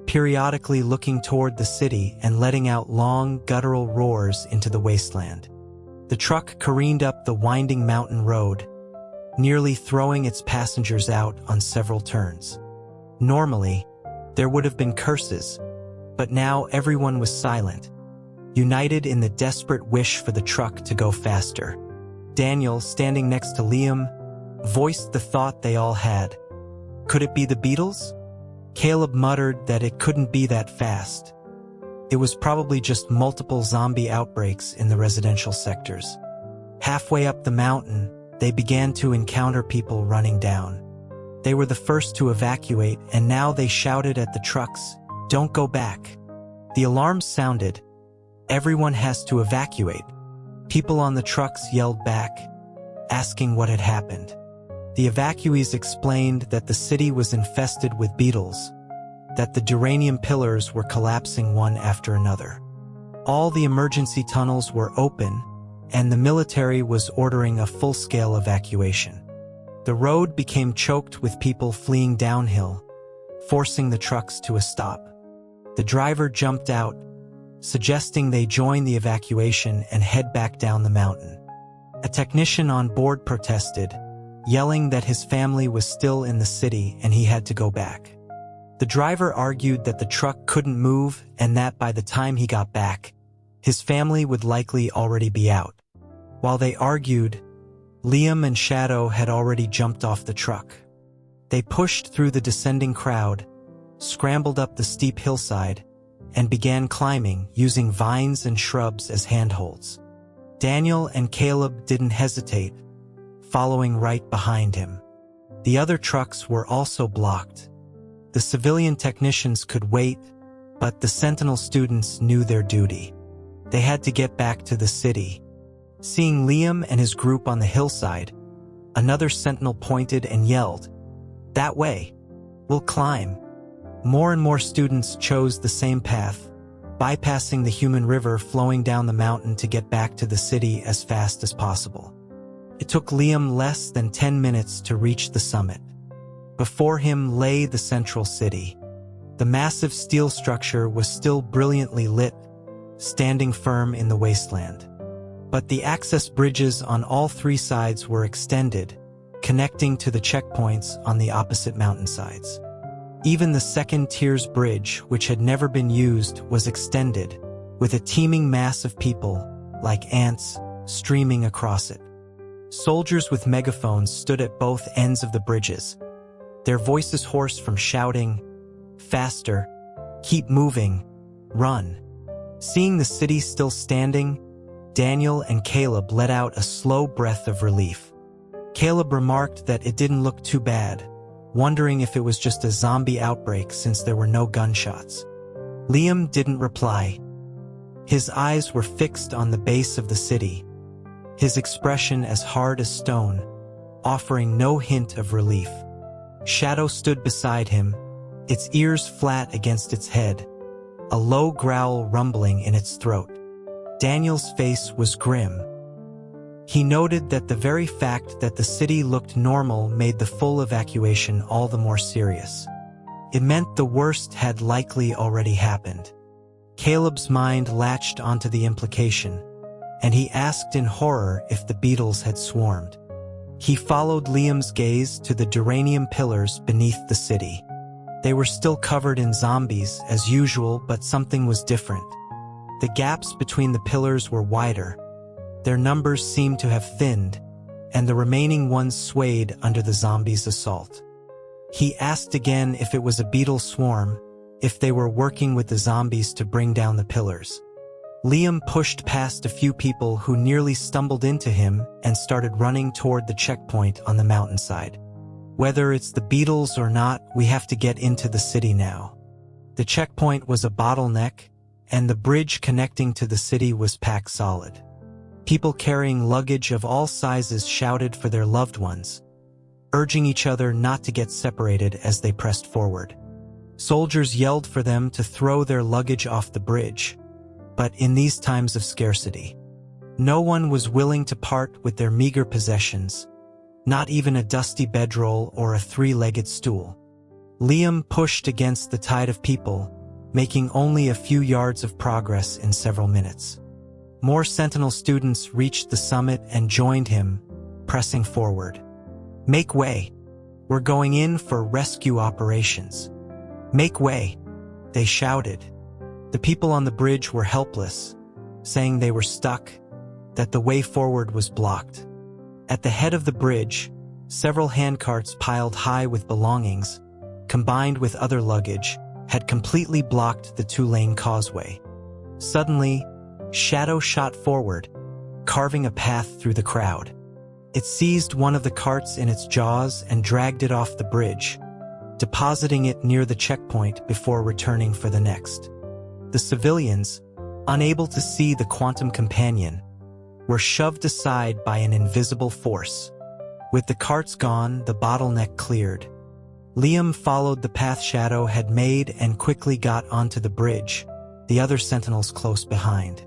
S1: periodically looking toward the city and letting out long, guttural roars into the wasteland. The truck careened up the winding mountain road, nearly throwing its passengers out on several turns. Normally, there would have been curses, but now everyone was silent, united in the desperate wish for the truck to go faster. Daniel, standing next to Liam, voiced the thought they all had. Could it be the Beatles? Caleb muttered that it couldn't be that fast. It was probably just multiple zombie outbreaks in the residential sectors. Halfway up the mountain, they began to encounter people running down. They were the first to evacuate, and now they shouted at the trucks, "Don't go back." The alarm sounded. Everyone has to evacuate. People on the trucks yelled back, asking what had happened. The evacuees explained that the city was infested with beetles, that the Duranium pillars were collapsing one after another. All the emergency tunnels were open, and the military was ordering a full-scale evacuation. The road became choked with people fleeing downhill, forcing the trucks to a stop. The driver jumped out, suggesting they join the evacuation and head back down the mountain. A technician on board protested, yelling that his family was still in the city and he had to go back. The driver argued that the truck couldn't move and that by the time he got back, his family would likely already be out. While they argued, Liam and Shadow had already jumped off the truck. They pushed through the descending crowd, scrambled up the steep hillside, and began climbing using vines and shrubs as handholds. Daniel and Caleb didn't hesitate, following right behind him. The other trucks were also blocked. The civilian technicians could wait, but the Sentinel students knew their duty. They had to get back to the city. Seeing Liam and his group on the hillside, another Sentinel pointed and yelled, "That way! We'll climb!" More and more students chose the same path, bypassing the human river flowing down the mountain to get back to the city as fast as possible. It took Liam less than 10 minutes to reach the summit. Before him lay the central city. The massive steel structure was still brilliantly lit, standing firm in the wasteland. But the access bridges on all three sides were extended, connecting to the checkpoints on the opposite mountainsides. Even the second tier's bridge, which had never been used, was extended, with a teeming mass of people, like ants, streaming across it. Soldiers with megaphones stood at both ends of the bridges, their voices hoarse from shouting, "Faster! Keep moving! Run!" Seeing the city still standing, Daniel and Caleb let out a slow breath of relief. Caleb remarked that it didn't look too bad, wondering if it was just a zombie outbreak since there were no gunshots. Liam didn't reply. His eyes were fixed on the base of the city, his expression as hard as stone, offering no hint of relief. Shadow stood beside him, its ears flat against its head, a low growl rumbling in its throat. Daniel's face was grim. He noted that the very fact that the city looked normal made the full evacuation all the more serious. It meant the worst had likely already happened. Caleb's mind latched onto the implication, and he asked in horror if the beetles had swarmed. He followed Liam's gaze to the duranium pillars beneath the city. They were still covered in zombies as usual, but something was different. The gaps between the pillars were wider. Their numbers seemed to have thinned, and the remaining ones swayed under the zombies' assault. He asked again if it was a beetle swarm, if they were working with the zombies to bring down the pillars. Liam pushed past a few people who nearly stumbled into him and started running toward the checkpoint on the mountainside. "Whether it's the beetles or not, we have to get into the city now." The checkpoint was a bottleneck, and the bridge connecting to the city was packed solid. People carrying luggage of all sizes shouted for their loved ones, urging each other not to get separated as they pressed forward. Soldiers yelled for them to throw their luggage off the bridge, but in these times of scarcity, no one was willing to part with their meager possessions, not even a dusty bedroll or a three-legged stool. Liam pushed against the tide of people, making only a few yards of progress in several minutes. More Sentinel students reached the summit and joined him, pressing forward. "Make way! We're going in for rescue operations. Make way!" they shouted. The people on the bridge were helpless, saying they were stuck, that the way forward was blocked. At the head of the bridge, several handcarts piled high with belongings, combined with other luggage, had completely blocked the two-lane causeway. Suddenly, Shadow shot forward, carving a path through the crowd. It seized one of the carts in its jaws and dragged it off the bridge, depositing it near the checkpoint before returning for the next. The civilians, unable to see the quantum companion, were shoved aside by an invisible force. With the carts gone, the bottleneck cleared. Liam followed the path Shadow had made and quickly got onto the bridge, the other Sentinels close behind.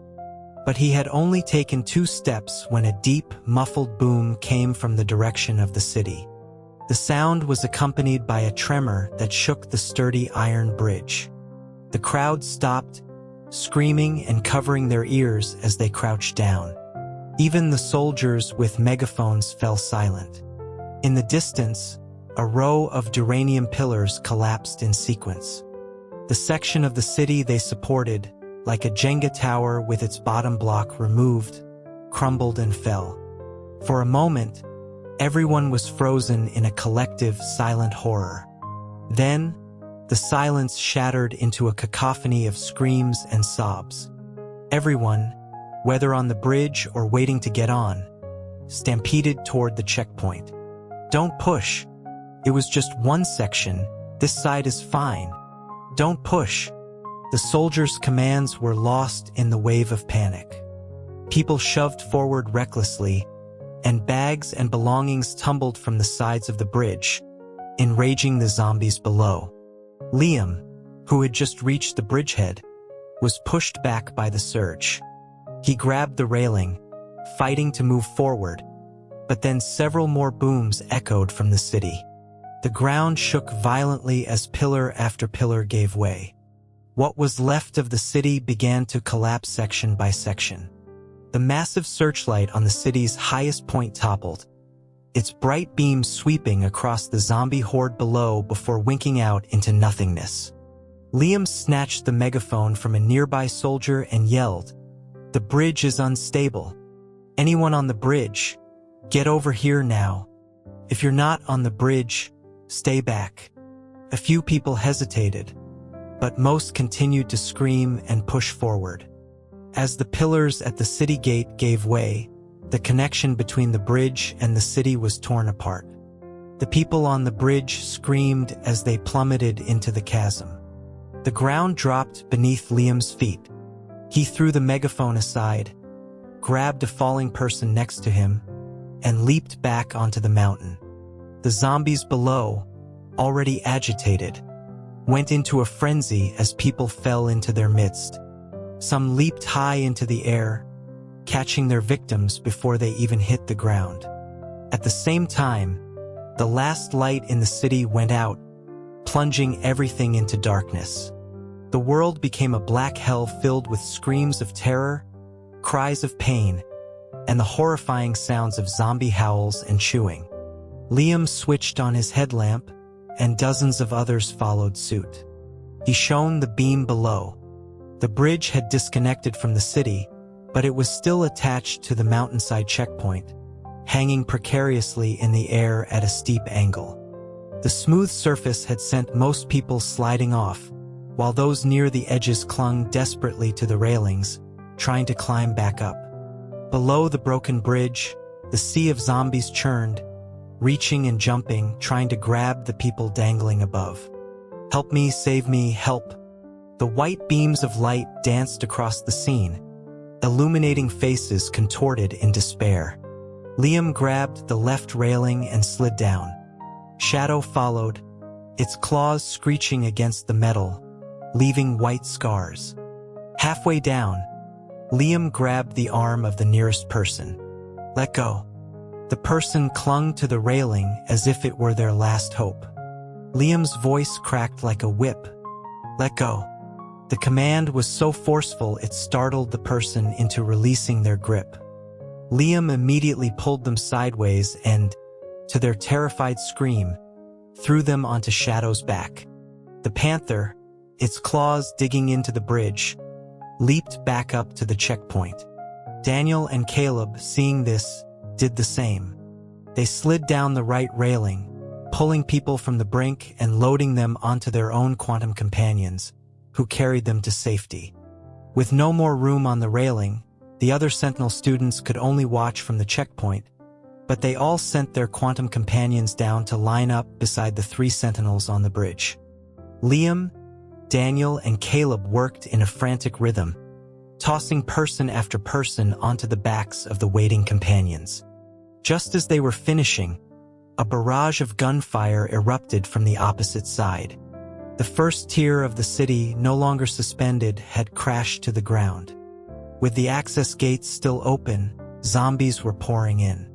S1: But he had only taken 2 steps when a deep, muffled boom came from the direction of the city. The sound was accompanied by a tremor that shook the sturdy iron bridge. The crowd stopped, screaming and covering their ears as they crouched down. Even the soldiers with megaphones fell silent. In the distance, a row of duranium pillars collapsed in sequence. The section of the city they supported, like a Jenga tower with its bottom block removed, crumbled and fell. For a moment, everyone was frozen in a collective, silent horror. Then, the silence shattered into a cacophony of screams and sobs. Everyone, whether on the bridge or waiting to get on, stampeded toward the checkpoint. "Don't push. It was just one section. This side is fine. Don't push." The soldiers' commands were lost in the wave of panic. People shoved forward recklessly, and bags and belongings tumbled from the sides of the bridge, enraging the zombies below. Liam, who had just reached the bridgehead, was pushed back by the surge. He grabbed the railing, fighting to move forward, but then several more booms echoed from the city. The ground shook violently as pillar after pillar gave way. What was left of the city began to collapse section by section. The massive searchlight on the city's highest point toppled, its bright beams sweeping across the zombie horde below before winking out into nothingness. Liam snatched the megaphone from a nearby soldier and yelled, "The bridge is unstable. Anyone on the bridge, get over here now. If you're not on the bridge, stay back." A few people hesitated, but most continued to scream and push forward. As the pillars at the city gate gave way, the connection between the bridge and the city was torn apart. The people on the bridge screamed as they plummeted into the chasm. The ground dropped beneath Liam's feet. He threw the megaphone aside, grabbed a falling person next to him, and leaped back onto the mountain. The zombies below, already agitated, went into a frenzy as people fell into their midst. Some leaped high into the air, catching their victims before they even hit the ground. At the same time, the last light in the city went out, plunging everything into darkness. The world became a black hell filled with screams of terror, cries of pain, and the horrifying sounds of zombie howls and chewing. Liam switched on his headlamp, and dozens of others followed suit. He shone the beam below. The bridge had disconnected from the city, but it was still attached to the mountainside checkpoint, hanging precariously in the air at a steep angle. The smooth surface had sent most people sliding off, while those near the edges clung desperately to the railings, trying to climb back up. Below the broken bridge, the sea of zombies churned, reaching and jumping, trying to grab the people dangling above. "Help me, save me, help." The white beams of light danced across the scene, illuminating faces contorted in despair. Liam grabbed the left railing and slid down. Shadow followed, its claws screeching against the metal, leaving white scars. Halfway down, Liam grabbed the arm of the nearest person. "Let go." The person clung to the railing as if it were their last hope. Liam's voice cracked like a whip. "Let go." The command was so forceful it startled the person into releasing their grip. Liam immediately pulled them sideways and, to their terrified scream, threw them onto Shadow's back. The panther, its claws digging into the bridge, leaped back up to the checkpoint. Daniel and Caleb, seeing this, did the same. They slid down the right railing, pulling people from the brink and loading them onto their own quantum companions, who carried them to safety. With no more room on the railing, the other Sentinel students could only watch from the checkpoint, but they all sent their quantum companions down to line up beside the 3 Sentinels on the bridge. Liam, Daniel, and Caleb worked in a frantic rhythm, tossing person after person onto the backs of the waiting companions. Just as they were finishing, a barrage of gunfire erupted from the opposite side. The first tier of the city, no longer suspended, had crashed to the ground. With the access gates still open, zombies were pouring in.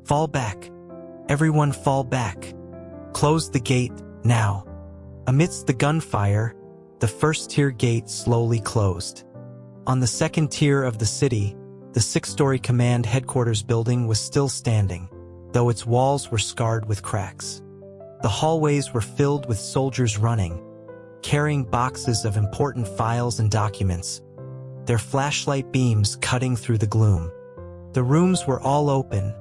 S1: "Fall back. Everyone fall back. Close the gate, now." Amidst the gunfire, the first tier gate slowly closed. On the second tier of the city, the 6-story command headquarters building was still standing, though its walls were scarred with cracks. The hallways were filled with soldiers running, carrying boxes of important files and documents, their flashlight beams cutting through the gloom. The rooms were all open,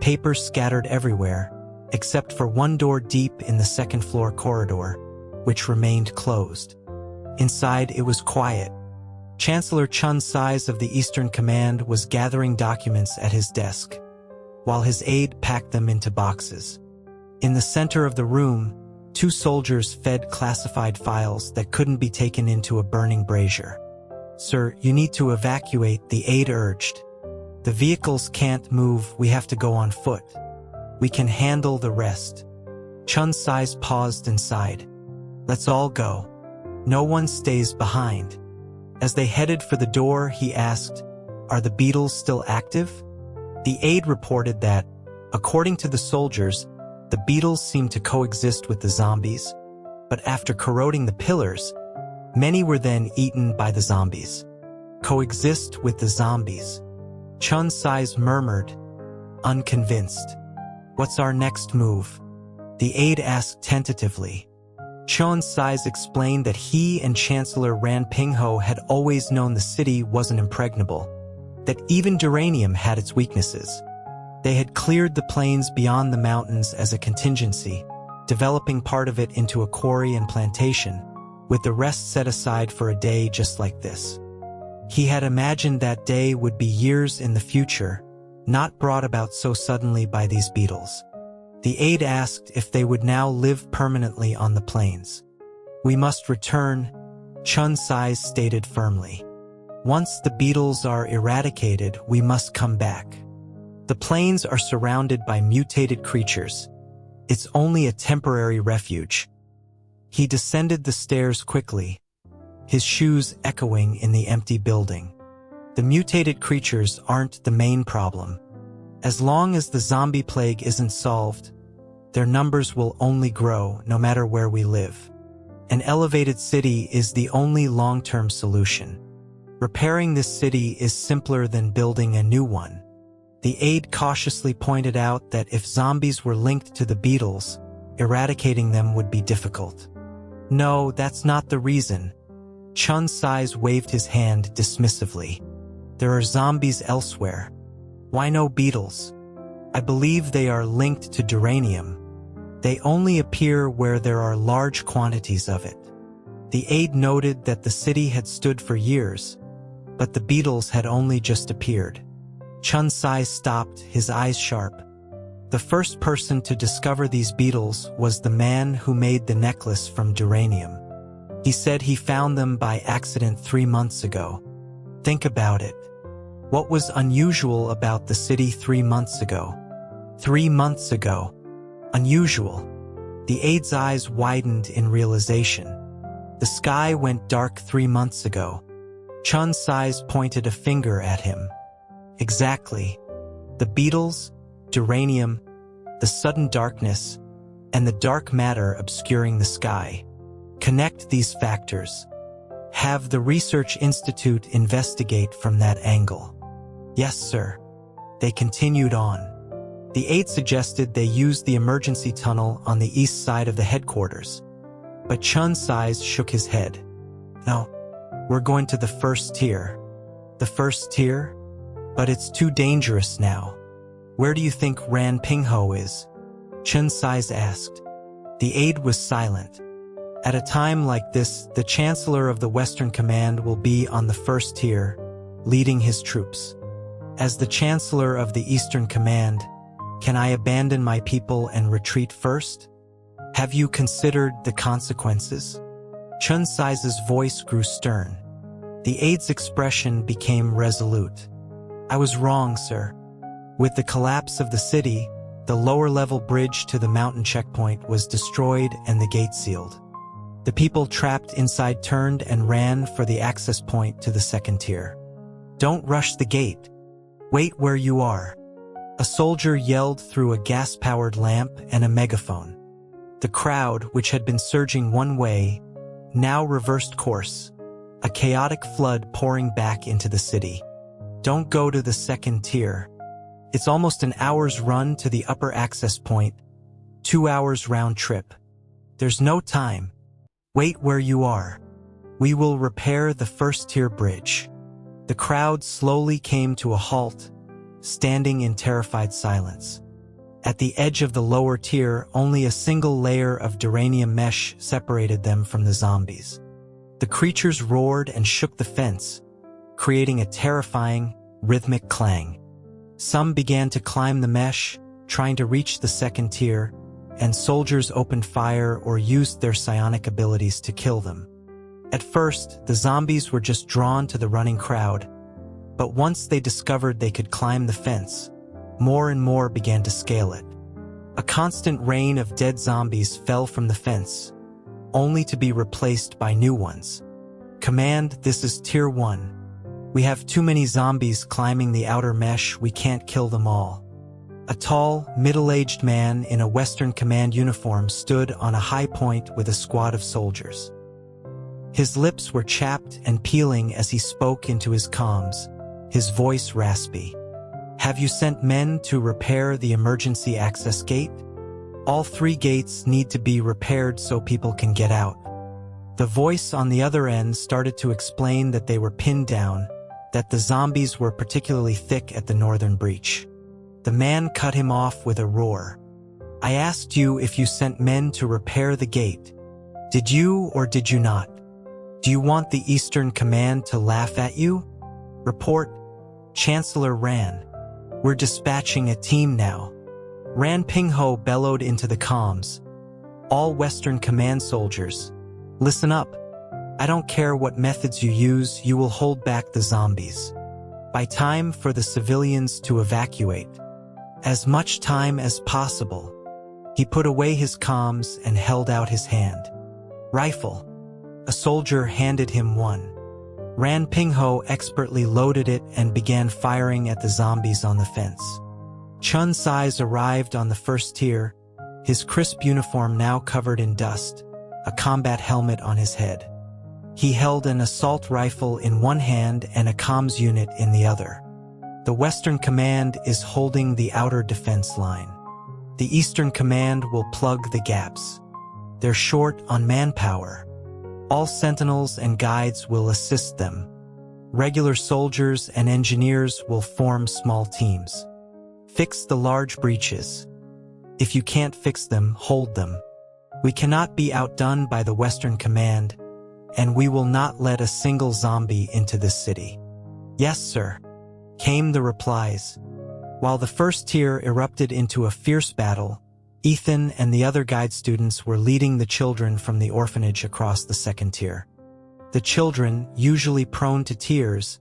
S1: papers scattered everywhere, except for one door deep in the second-floor corridor, which remained closed. Inside, it was quiet. Chancellor Chun Sais of the Eastern Command was gathering documents at his desk, while his aide packed them into boxes. In the center of the room, two soldiers fed classified files that couldn't be taken into a burning brazier. "Sir, you need to evacuate," the aide urged. "The vehicles can't move, we have to go on foot. We can handle the rest." Chun Sais paused and sighed. "Let's all go. No one stays behind." As they headed for the door, he asked, "Are the beetles still active?" The aide reported that, according to the soldiers, the beetles seemed to coexist with the zombies, but after corroding the pillars, many were then eaten by the zombies. "Coexist with the zombies," Chun Sais murmured, unconvinced. "What's our next move?" the aide asked tentatively. Chun Sais explained that he and Chancellor Ran Pingho had always known the city wasn't impregnable, that even Duranium had its weaknesses. They had cleared the plains beyond the mountains as a contingency, developing part of it into a quarry and plantation, with the rest set aside for a day just like this. He had imagined that day would be years in the future, not brought about so suddenly by these beetles. The aide asked if they would now live permanently on the plains. "We must return," Chun Sais stated firmly. "Once the beetles are eradicated, we must come back. The plains are surrounded by mutated creatures. It's only a temporary refuge." He descended the stairs quickly, his shoes echoing in the empty building. The mutated creatures aren't the main problem. As long as the zombie plague isn't solved, their numbers will only grow no matter where we live. An elevated city is the only long-term solution. Repairing this city is simpler than building a new one. The aide cautiously pointed out that if zombies were linked to the beetles, eradicating them would be difficult. "No, that's not the reason." Chun Sais waved his hand dismissively. "There are zombies elsewhere. Why no beetles? I believe they are linked to Duranium. They only appear where there are large quantities of it." The aide noted that the city had stood for years, but the beetles had only just appeared. Chun Sais stopped, his eyes sharp. The first person to discover these beetles was the man who made the necklace from Duranium. He said he found them by accident 3 months ago. Think about it. What was unusual about the city 3 months ago? 3 months ago. Unusual. The aide's eyes widened in realization. The sky went dark 3 months ago. Chun Sais pointed a finger at him. Exactly. The beetles, Duranium, the sudden darkness, and the dark matter obscuring the sky. Connect these factors. Have the Research Institute investigate from that angle. Yes, sir. They continued on. The aide suggested they use the emergency tunnel on the east side of the headquarters. But Chun Sais shook his head. "No, we're going to the first tier." "The first tier? But it's too dangerous now. Where do you think Ran Pingho is?" Chun Sais asked. The aide was silent. "At a time like this, the Chancellor of the Western Command will be on the first tier, leading his troops. As the Chancellor of the Eastern Command, can I abandon my people and retreat first? Have you considered the consequences?" Chun Sais' voice grew stern. The aide's expression became resolute. "I was wrong, sir. With the collapse of the city, the lower-level bridge to the mountain checkpoint was destroyed and the gate sealed. The people trapped inside turned and ran for the access point to the second tier. Don't rush the gate. Wait where you are." A soldier yelled through a gas-powered lamp and a megaphone. The crowd, which had been surging one way, now reversed course, a chaotic flood pouring back into the city. "Don't go to the second tier. It's almost an hour's run to the upper access point, 2 hours round trip. There's no time. Wait where you are. We will repair the first tier bridge." The crowd slowly came to a halt, standing in terrified silence. At the edge of the lower tier, only a single layer of Duranium mesh separated them from the zombies. The creatures roared and shook the fence, creating a terrifying, rhythmic clang. Some began to climb the mesh, trying to reach the second tier, and soldiers opened fire or used their psionic abilities to kill them. At first, the zombies were just drawn to the running crowd, but once they discovered they could climb the fence, more and more began to scale it. A constant rain of dead zombies fell from the fence, only to be replaced by new ones. Command, this is Tier 1. We have too many zombies climbing the outer mesh, we can't kill them all. A tall, middle-aged man in a Western Command uniform stood on a high point with a squad of soldiers. His lips were chapped and peeling as he spoke into his comms, his voice raspy. Have you sent men to repair the emergency access gate? All 3 gates need to be repaired so people can get out. The voice on the other end started to explain that they were pinned down, that the zombies were particularly thick at the northern breach. The man cut him off with a roar. I asked you if you sent men to repair the gate. Did you or did you not? Do you want the Eastern Command to laugh at you? Report, Chancellor Ran. We're dispatching a team now. Ran Pingho bellowed into the comms. All Western Command soldiers, listen up. I don't care what methods you use, you will hold back the zombies. By time for the civilians to evacuate. As much time as possible. He put away his comms and held out his hand. Rifle. A soldier handed him one. Ran Pingho expertly loaded it and began firing at the zombies on the fence. Chun Sai's arrived on the first tier, his crisp uniform now covered in dust, a combat helmet on his head. He held an assault rifle in one hand and a comms unit in the other. The Western Command is holding the outer defense line. The Eastern Command will plug the gaps. They're short on manpower. All sentinels and guides will assist them. Regular soldiers and engineers will form small teams. Fix the large breaches. If you can't fix them, hold them. We cannot be outdone by the Western Command, and we will not let a single zombie into this city. Yes, sir, came the replies. While the first tier erupted into a fierce battle, Ethan and the other guide students were leading the children from the orphanage across the second tier. The children, usually prone to tears,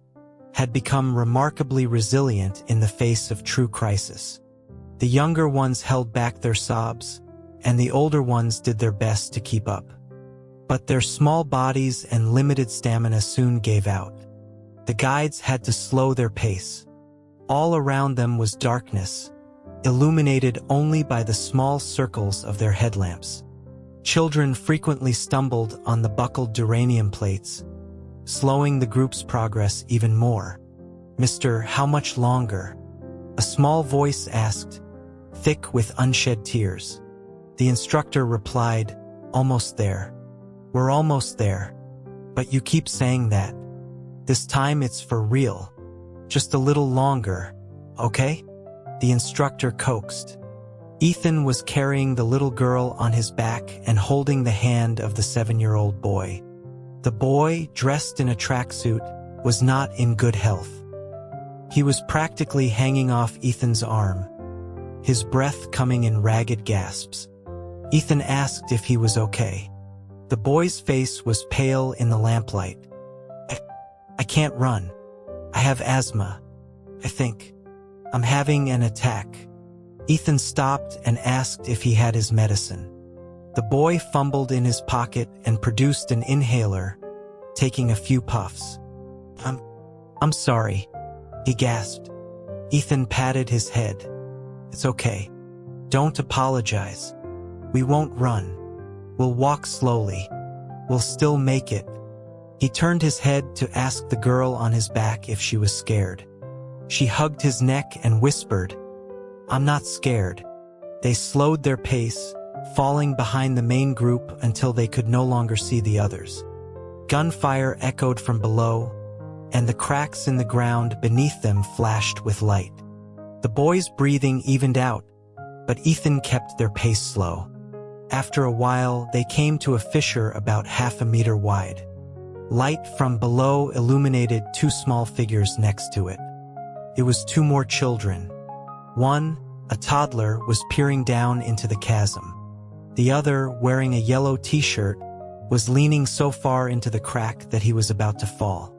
S1: had become remarkably resilient in the face of true crisis. The younger ones held back their sobs, and the older ones did their best to keep up. But their small bodies and limited stamina soon gave out. The guides had to slow their pace. All around them was darkness, illuminated only by the small circles of their headlamps. Children frequently stumbled on the buckled duranium plates, slowing the group's progress even more. Mr. How much longer? A small voice asked, thick with unshed tears. The instructor replied, almost there. We're almost there. But you keep saying that. This time it's for real. Just a little longer, okay? The instructor coaxed. Ethan was carrying the little girl on his back and holding the hand of the 7-year-old boy. The boy, dressed in a tracksuit, was not in good health. He was practically hanging off Ethan's arm, his breath coming in ragged gasps. Ethan asked if he was okay. The boy's face was pale in the lamplight. I can't run. I have asthma. I think. I'm having an attack. Ethan stopped and asked if he had his medicine. The boy fumbled in his pocket and produced an inhaler, taking a few puffs. I'm sorry, he gasped. Ethan patted his head. It's okay. Don't apologize. We won't run. We'll walk slowly. We'll still make it. He turned his head to ask the girl on his back if she was scared. She hugged his neck and whispered, I'm not scared. They slowed their pace, falling behind the main group until they could no longer see the others. Gunfire echoed from below, and the cracks in the ground beneath them flashed with light. The boys' breathing evened out, but Ethan kept their pace slow. After a while, they came to a fissure about half a meter wide. Light from below illuminated two small figures next to it. It was two more children. One, a toddler, was peering down into the chasm. The other, wearing a yellow t-shirt, was leaning so far into the crack that he was about to fall.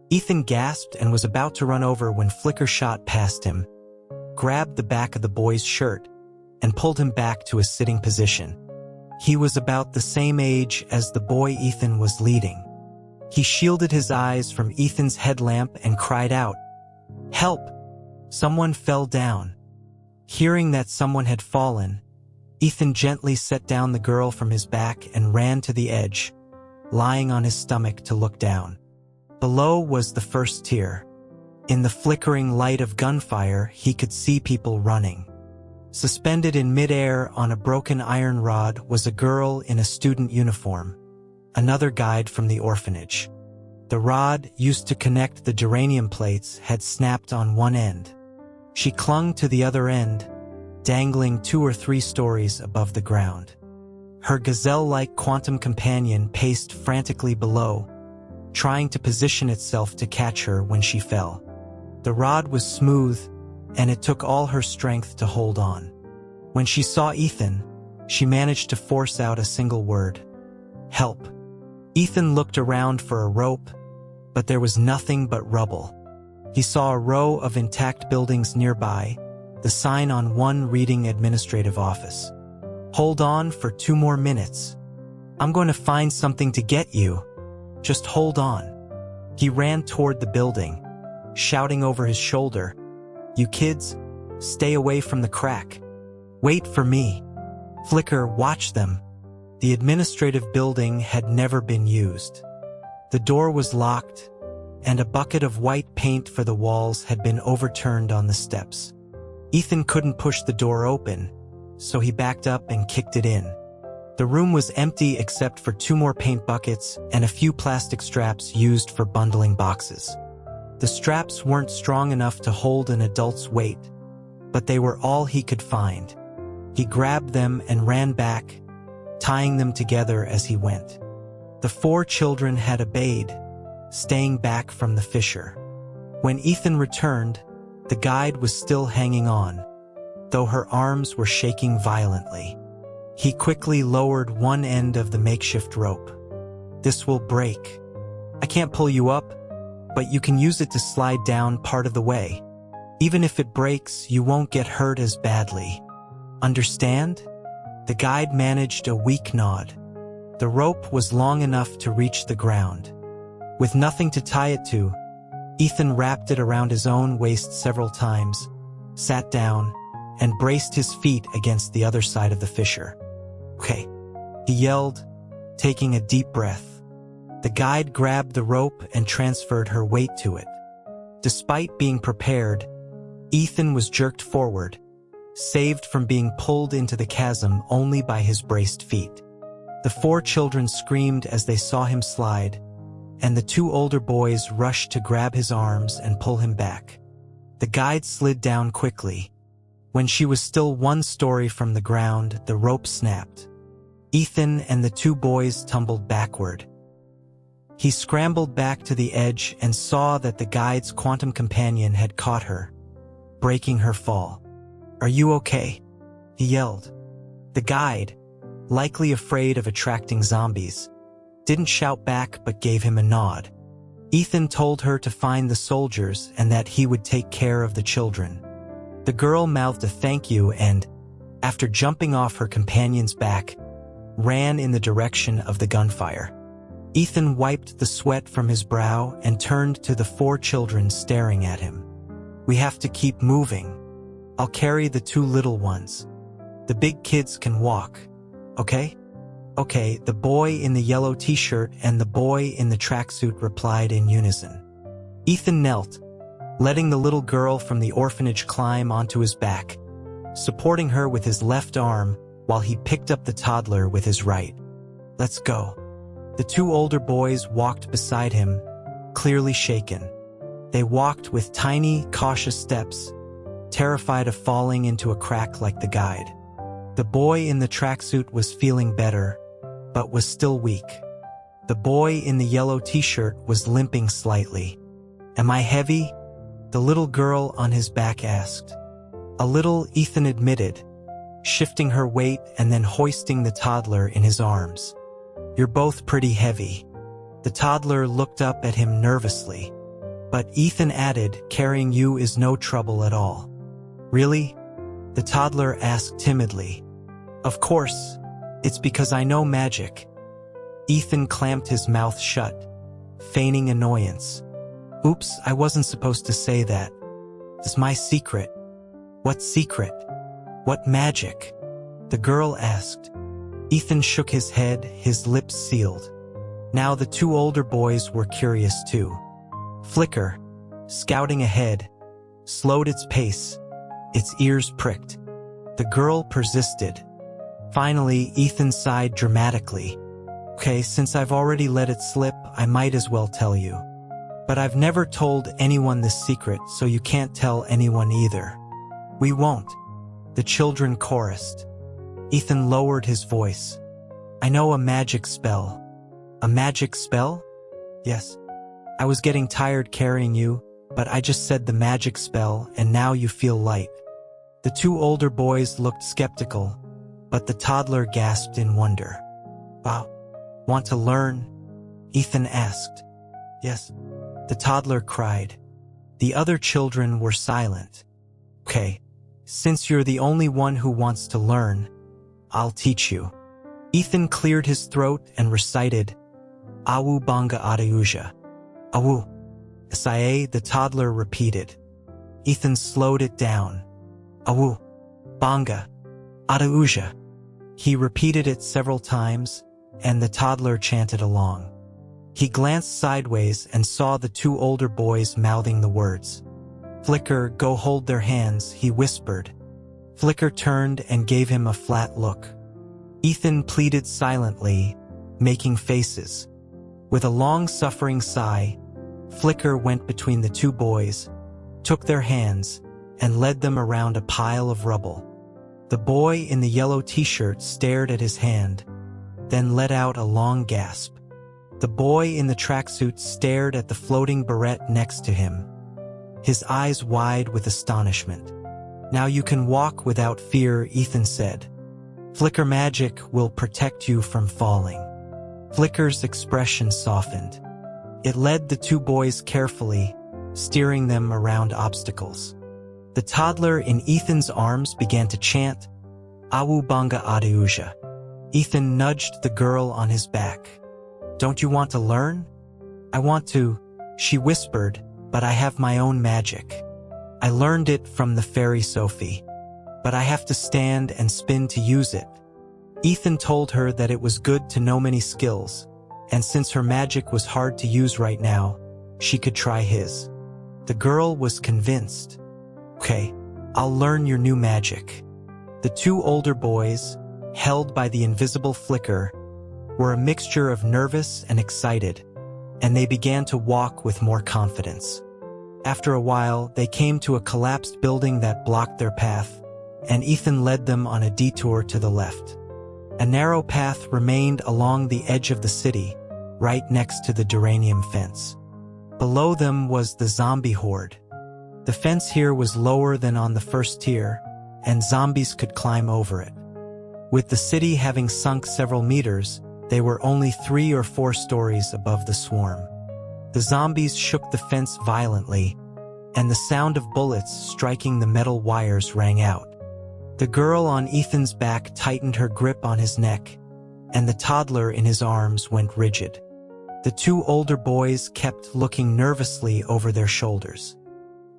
S1: Ethan gasped and was about to run over when Flicker shot past him, grabbed the back of the boy's shirt, and pulled him back to his sitting position. He was about the same age as the boy Ethan was leading. He shielded his eyes from Ethan's headlamp and cried out, "Help! Someone fell down." Hearing that someone had fallen, Ethan gently set down the girl from his back and ran to the edge, lying on his stomach to look down. Below was the first tier. In the flickering light of gunfire, he could see people running. Suspended in midair on a broken iron rod was a girl in a student uniform, another guide from the orphanage. The rod used to connect the geranium plates had snapped on one end. She clung to the other end, dangling 2 or 3 stories above the ground. Her gazelle-like quantum companion paced frantically below, trying to position itself to catch her when she fell. The rod was smooth, and it took all her strength to hold on. When she saw Ethan, she managed to force out a single word: "Help." Ethan looked around for a rope, but there was nothing but rubble. He saw a row of intact buildings nearby, the sign on one reading administrative office. "Hold on for 2 more minutes. I'm going to find something to get you. Just hold on." He ran toward the building, shouting over his shoulder, "You kids, stay away from the crack. Wait for me. Flicker, watch them." The administrative building had never been used. The door was locked, and a bucket of white paint for the walls had been overturned on the steps. Ethan couldn't push the door open, so he backed up and kicked it in. The room was empty except for 2 more paint buckets and a few plastic straps used for bundling boxes. The straps weren't strong enough to hold an adult's weight, but they were all he could find. He grabbed them and ran back, tying them together as he went. The 4 children had obeyed, staying back from the fissure. When Ethan returned, the guide was still hanging on, though her arms were shaking violently. He quickly lowered one end of the makeshift rope. "This will break. I can't pull you up, but you can use it to slide down part of the way. Even if it breaks, you won't get hurt as badly. Understand?" The guide managed a weak nod. The rope was long enough to reach the ground. With nothing to tie it to, Ethan wrapped it around his own waist several times, sat down, and braced his feet against the other side of the fissure. "Okay," he yelled, taking a deep breath. The guide grabbed the rope and transferred her weight to it. Despite being prepared, Ethan was jerked forward, saved from being pulled into the chasm only by his braced feet. The 4 children screamed as they saw him slide, and the 2 older boys rushed to grab his arms and pull him back. The guide slid down quickly. When she was still 1 story from the ground, the rope snapped. Ethan and the 2 boys tumbled backward. He scrambled back to the edge and saw that the guide's quantum companion had caught her, breaking her fall. "Are you okay?" he yelled. The guide, likely afraid of attracting zombies, didn't shout back but gave him a nod. Ethan told her to find the soldiers and that he would take care of the children. The girl mouthed a thank you and, after jumping off her companion's back, ran in the direction of the gunfire. Ethan wiped the sweat from his brow and turned to the 4 children staring at him. "We have to keep moving. I'll carry the 2 little ones. The big kids can walk, okay?" "Okay," the boy in the yellow t-shirt and the boy in the tracksuit replied in unison. Ethan knelt, letting the little girl from the orphanage climb onto his back, supporting her with his left arm while he picked up the toddler with his right. "Let's go." The 2 older boys walked beside him, clearly shaken. They walked with tiny, cautious steps, terrified of falling into a crack like the guide. The boy in the tracksuit was feeling better, but was still weak. The boy in the yellow t-shirt was limping slightly. "Am I heavy?" the little girl on his back asked. "A little," Ethan admitted, shifting her weight and then hoisting the toddler in his arms. "You're both pretty heavy." The toddler looked up at him nervously. But Ethan added, "Carrying you is no trouble at all." "Really?" the toddler asked timidly. "Of course. It's because I know magic." Ethan clamped his mouth shut, feigning annoyance. "Oops, I wasn't supposed to say that. It's my secret." "What secret? What magic?" the girl asked. Ethan shook his head, his lips sealed. Now the two older boys were curious too. Flicker, scouting ahead, slowed its pace, its ears pricked. The girl persisted. Finally, Ethan sighed dramatically. "Okay, since I've already let it slip, I might as well tell you. But I've never told anyone this secret, so you can't tell anyone either." "We won't," the children chorused. Ethan lowered his voice. "I know a magic spell." "A magic spell?" "Yes. I was getting tired carrying you, but I just said the magic spell and now you feel light." The two older boys looked skeptical, but the toddler gasped in wonder. "Wow, want to learn?" Ethan asked. "Yes," the toddler cried. The other children were silent. "Okay, since you're the only one who wants to learn, I'll teach you." Ethan cleared his throat and recited, "Awu banga adauja." "Awu." "Sae," the toddler repeated. Ethan slowed it down. "Awu banga adauja." He repeated it several times, and the toddler chanted along. He glanced sideways and saw the two older boys mouthing the words. "Flicker, go hold their hands," he whispered. Flicker turned and gave him a flat look. Ethan pleaded silently, making faces. With a long-suffering sigh, Flicker went between the two boys, took their hands, and led them around a pile of rubble. The boy in the yellow t-shirt stared at his hand, then let out a long gasp. The boy in the tracksuit stared at the floating barrette next to him, his eyes wide with astonishment. "Now you can walk without fear," Ethan said. "Flicker magic will protect you from falling." Flicker's expression softened. It led the two boys carefully, steering them around obstacles. The toddler in Ethan's arms began to chant, "Awu banga adauja." Ethan nudged the girl on his back. "Don't you want to learn?" "I want to," she whispered, "but I have my own magic. I learned it from the fairy Sophie, but I have to stand and spin to use it." Ethan told her that it was good to know many skills, and since her magic was hard to use right now, she could try his. The girl was convinced. "Okay, I'll learn your new magic." The two older boys, held by the invisible Flicker, were a mixture of nervous and excited, and they began to walk with more confidence. After a while, they came to a collapsed building that blocked their path, and Ethan led them on a detour to the left. A narrow path remained along the edge of the city, right next to the geranium fence. Below them was the zombie horde. The fence here was lower than on the first tier, and zombies could climb over it. With the city having sunk several meters, they were only 3 or 4 stories above the swarm. The zombies shook the fence violently, and the sound of bullets striking the metal wires rang out. The girl on Ethan's back tightened her grip on his neck, and the toddler in his arms went rigid. The two older boys kept looking nervously over their shoulders.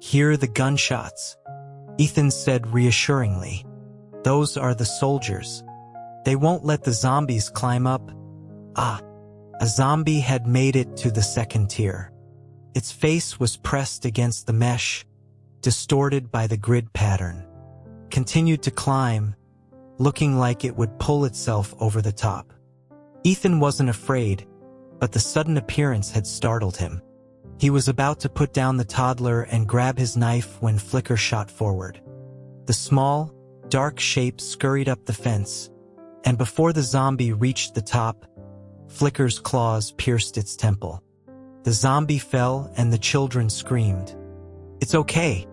S1: "Hear the gunshots," Ethan said reassuringly. "Those are the soldiers. They won't let the zombies climb up." Ah, a zombie had made it to the second tier. Its face was pressed against the mesh, distorted by the grid pattern. Continued to climb, looking like it would pull itself over the top. Ethan wasn't afraid, but the sudden appearance had startled him. He was about to put down the toddler and grab his knife when Flicker shot forward. The small, dark shape scurried up the fence, and before the zombie reached the top, Flicker's claws pierced its temple. The zombie fell and the children screamed. "It's okay.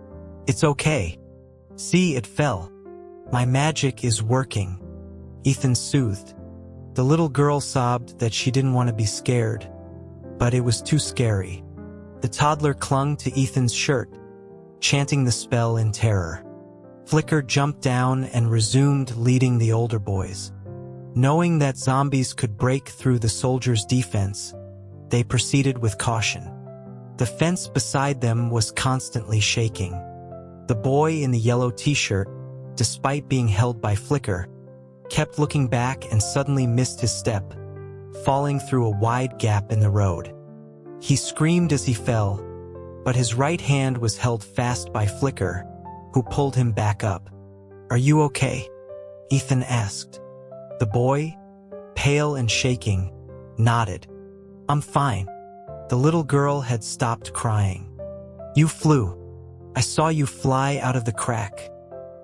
S1: It's okay. See, it fell. My magic is working," Ethan soothed. The little girl sobbed that she didn't want to be scared, but it was too scary. The toddler clung to Ethan's shirt, chanting the spell in terror. Flicker jumped down and resumed leading the older boys. Knowing that zombies could break through the soldiers' defense, they proceeded with caution. The fence beside them was constantly shaking. The boy in the yellow t-shirt, despite being held by Flicker, kept looking back and suddenly missed his step, falling through a wide gap in the road. He screamed as he fell, but his right hand was held fast by Flicker, who pulled him back up. "Are you okay?" Ethan asked. The boy, pale and shaking, nodded. "I'm fine." The little girl had stopped crying. "You flew. I saw you fly out of the crack."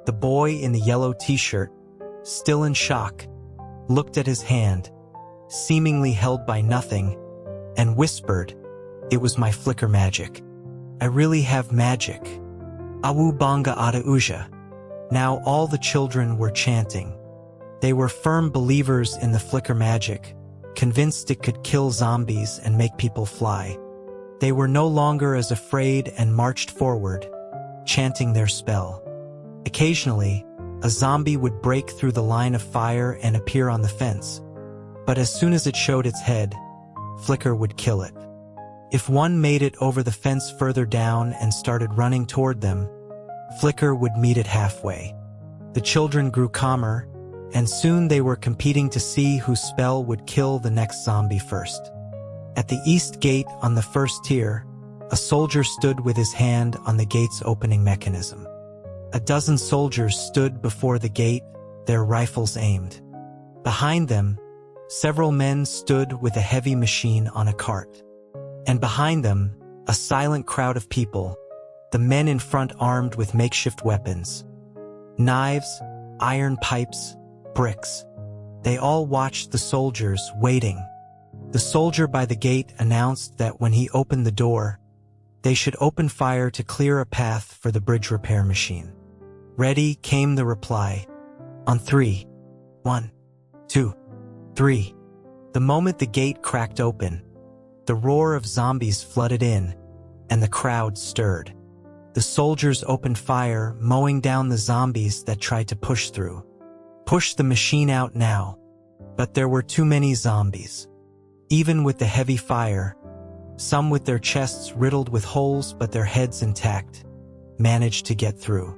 S1: The boy in the yellow t-shirt, still in shock, looked at his hand, seemingly held by nothing, and whispered, "It was my Flicker magic. I really have magic. Awu banga ada uja." Now all the children were chanting. They were firm believers in the Flicker magic, convinced it could kill zombies and make people fly. They were no longer as afraid and marched forward, chanting their spell. Occasionally, a zombie would break through the line of fire and appear on the fence, but as soon as it showed its head, Flicker would kill it. If one made it over the fence further down and started running toward them, Flicker would meet it halfway. The children grew calmer, and soon they were competing to see whose spell would kill the next zombie first. At the east gate on the first tier, a soldier stood with his hand on the gate's opening mechanism. A dozen soldiers stood before the gate, their rifles aimed. Behind them, several men stood with a heavy machine on a cart. And behind them, a silent crowd of people, the men in front armed with makeshift weapons. Knives, iron pipes, bricks. They all watched the soldiers, waiting. The soldier by the gate announced that when he opened the door, they should open fire to clear a path for the bridge repair machine. Ready, came the reply. On 3. 1, 2, 3. The moment the gate cracked open, the roar of zombies flooded in, and the crowd stirred. The soldiers opened fire, mowing down the zombies that tried to push through. Push the machine out now. But there were too many zombies. Even with the heavy fire, some with their chests riddled with holes but their heads intact, managed to get through.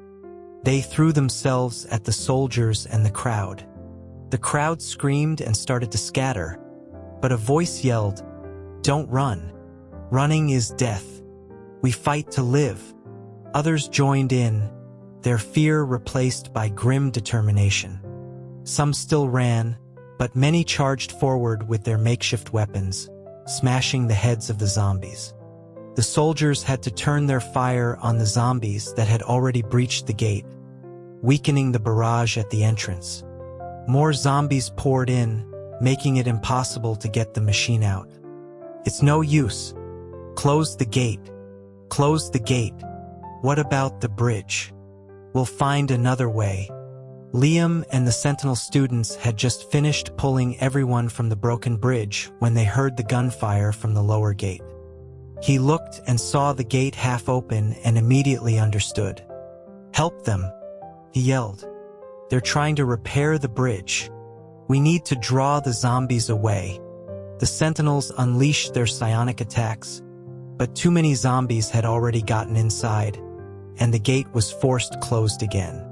S1: They threw themselves at the soldiers and the crowd. The crowd screamed and started to scatter, but a voice yelled, "Don't run. Running is death. We fight to live." Others joined in, their fear replaced by grim determination. Some still ran, but many charged forward with their makeshift weapons, smashing the heads of the zombies. The soldiers had to turn their fire on the zombies that had already breached the gate, weakening the barrage at the entrance. More zombies poured in, making it impossible to get the machine out. "It's no use. Close the gate. Close the gate. What about the bridge? We'll find another way." Liam and the Sentinel students had just finished pulling everyone from the broken bridge when they heard the gunfire from the lower gate. He looked and saw the gate half open and immediately understood. "Help them," he yelled. "They're trying to repair the bridge. We need to draw the zombies away." The Sentinels unleashed their psionic attacks, but too many zombies had already gotten inside, and the gate was forced closed again.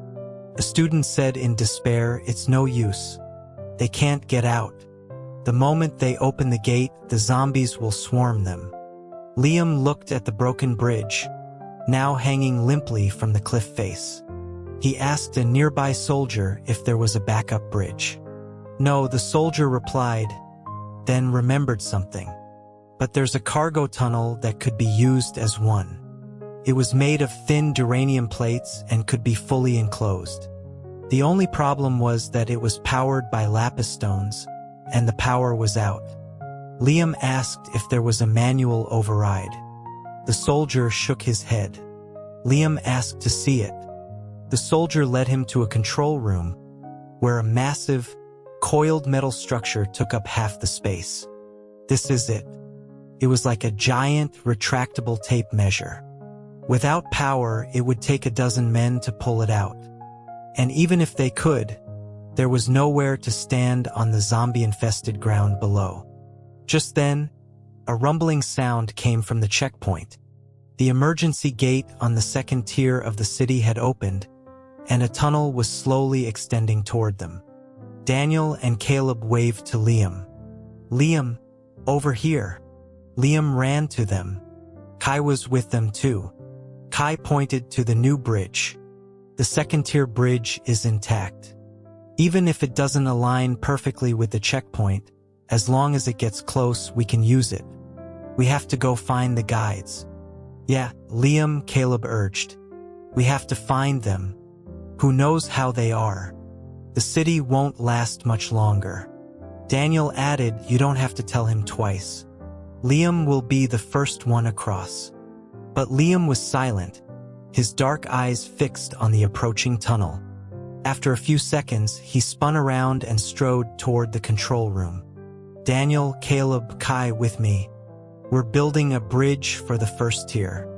S1: A student said in despair, "It's no use. They can't get out. The moment they open the gate, the zombies will swarm them." Liam looked at the broken bridge, now hanging limply from the cliff face. He asked a nearby soldier if there was a backup bridge. "No," the soldier replied, then remembered something. "But there's a cargo tunnel that could be used as one." It was made of thin duranium plates and could be fully enclosed. The only problem was that it was powered by lapis stones, and the power was out. Liam asked if there was a manual override. The soldier shook his head. Liam asked to see it. The soldier led him to a control room where a massive, coiled metal structure took up half the space. This is it. It was like a giant, retractable tape measure. Without power, it would take a dozen men to pull it out. And even if they could, there was nowhere to stand on the zombie-infested ground below. Just then, a rumbling sound came from the checkpoint. The emergency gate on the second tier of the city had opened, and a tunnel was slowly extending toward them. Daniel and Caleb waved to Liam. "Liam, over here." Liam ran to them. Kai was with them too. Kai pointed to the new bridge. The second-tier bridge is intact. Even if it doesn't align perfectly with the checkpoint, as long as it gets close, we can use it. We have to go find the guides. Yeah, Liam, Caleb urged. We have to find them. Who knows how they are? The city won't last much longer. Daniel added, you don't have to tell him twice. Liam will be the first one across. But Liam was silent, his dark eyes fixed on the approaching tunnel. After a few seconds, he spun around and strode toward the control room. Daniel, Caleb, Kai with me. We're building a bridge for the first tier.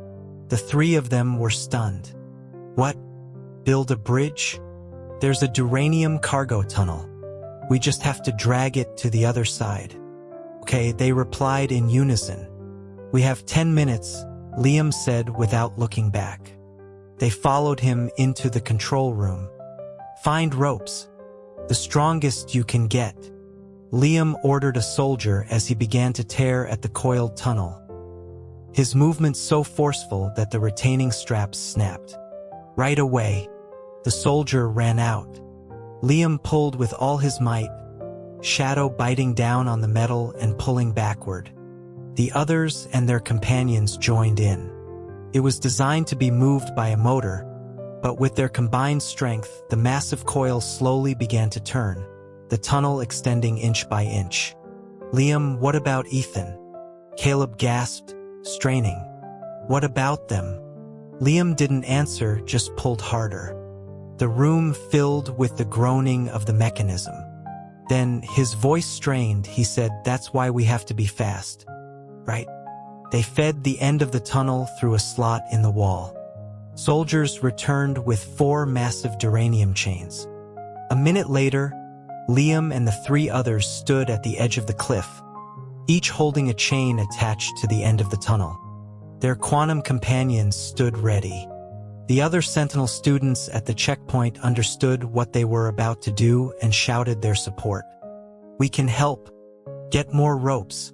S1: The three of them were stunned. What? Build a bridge? There's a duranium cargo tunnel. We just have to drag it to the other side. Okay, they replied in unison. We have 10 minutes, Liam said without looking back. They followed him into the control room. Find ropes. The strongest you can get. Liam ordered a soldier as he began to tear at the coiled tunnel. His movements so forceful that the retaining straps snapped. Right away, the soldier ran out. Liam pulled with all his might, shadow biting down on the metal and pulling backward. The others and their companions joined in. It was designed to be moved by a motor, but with their combined strength, the massive coil slowly began to turn, the tunnel extending inch by inch. Liam, what about Ethan? Caleb gasped, straining. What about them? Liam didn't answer, just pulled harder. The room filled with the groaning of the mechanism. Then, his voice strained, he said, that's why we have to be fast. Right? They fed the end of the tunnel through a slot in the wall. Soldiers returned with 4 massive duranium chains. A minute later, Liam and the 3 others stood at the edge of the cliff, each holding a chain attached to the end of the tunnel. Their quantum companions stood ready. The other Sentinel students at the checkpoint understood what they were about to do and shouted their support. We can help. Get more ropes.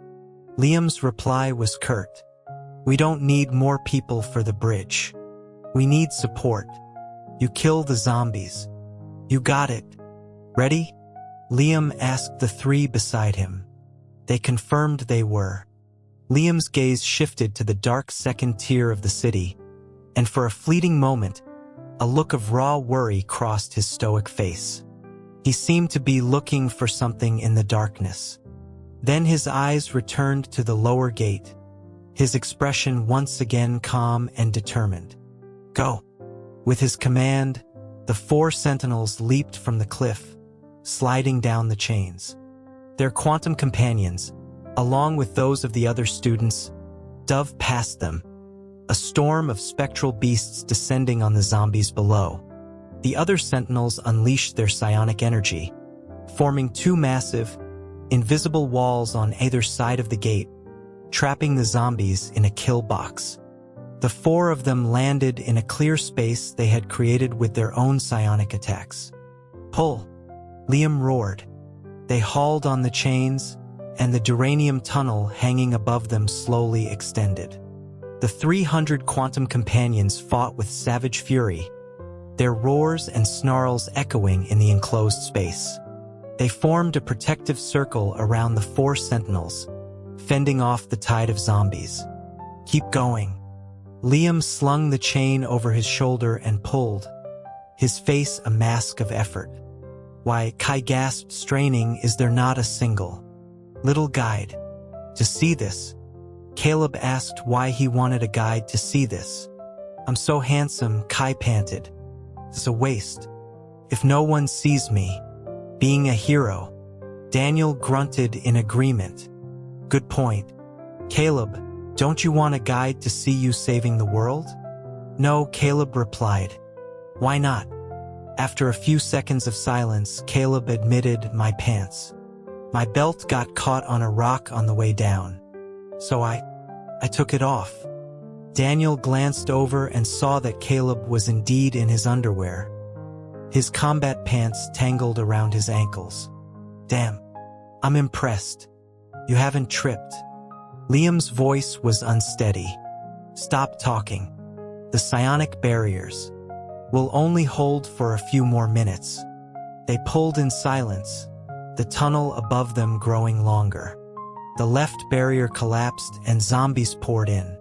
S1: Liam's reply was curt. We don't need more people for the bridge. We need support. You kill the zombies. You got it. Ready? Liam asked the 3 beside him. They confirmed they were. Liam's gaze shifted to the dark second tier of the city, and for a fleeting moment, a look of raw worry crossed his stoic face. He seemed to be looking for something in the darkness. Then his eyes returned to the lower gate, his expression once again calm and determined. Go. With his command, the 4 sentinels leaped from the cliff, sliding down the chains. Their quantum companions, along with those of the other students, dove past them, a storm of spectral beasts descending on the zombies below. The other sentinels unleashed their psionic energy, forming 2 massive, invisible walls on either side of the gate, trapping the zombies in a kill box. The 4 of them landed in a clear space they had created with their own psionic attacks. Pull! Liam roared. They hauled on the chains, and the duranium tunnel hanging above them slowly extended. The 300 quantum companions fought with savage fury, their roars and snarls echoing in the enclosed space. They formed a protective circle around the 4 sentinels, fending off the tide of zombies. Keep going. Liam slung the chain over his shoulder and pulled, his face a mask of effort. Why, Kai gasped, straining, is there not a single little guide? To see this? Caleb asked why he wanted a guide to see this. I'm so handsome, Kai panted. It's a waste. If no one sees me, being a hero. Daniel grunted in agreement. Good point. Caleb, don't you want a guide to see you saving the world? No, Caleb replied. Why not? After a few seconds of silence, Caleb admitted, my pants. My belt got caught on a rock on the way down. So I took it off. Daniel glanced over and saw that Caleb was indeed in his underwear. His combat pants tangled around his ankles. Damn, I'm impressed. You haven't tripped. Liam's voice was unsteady. Stop talking. The psionic barriers will only hold for a few more minutes. They pulled in silence, the tunnel above them growing longer. The left barrier collapsed and zombies poured in.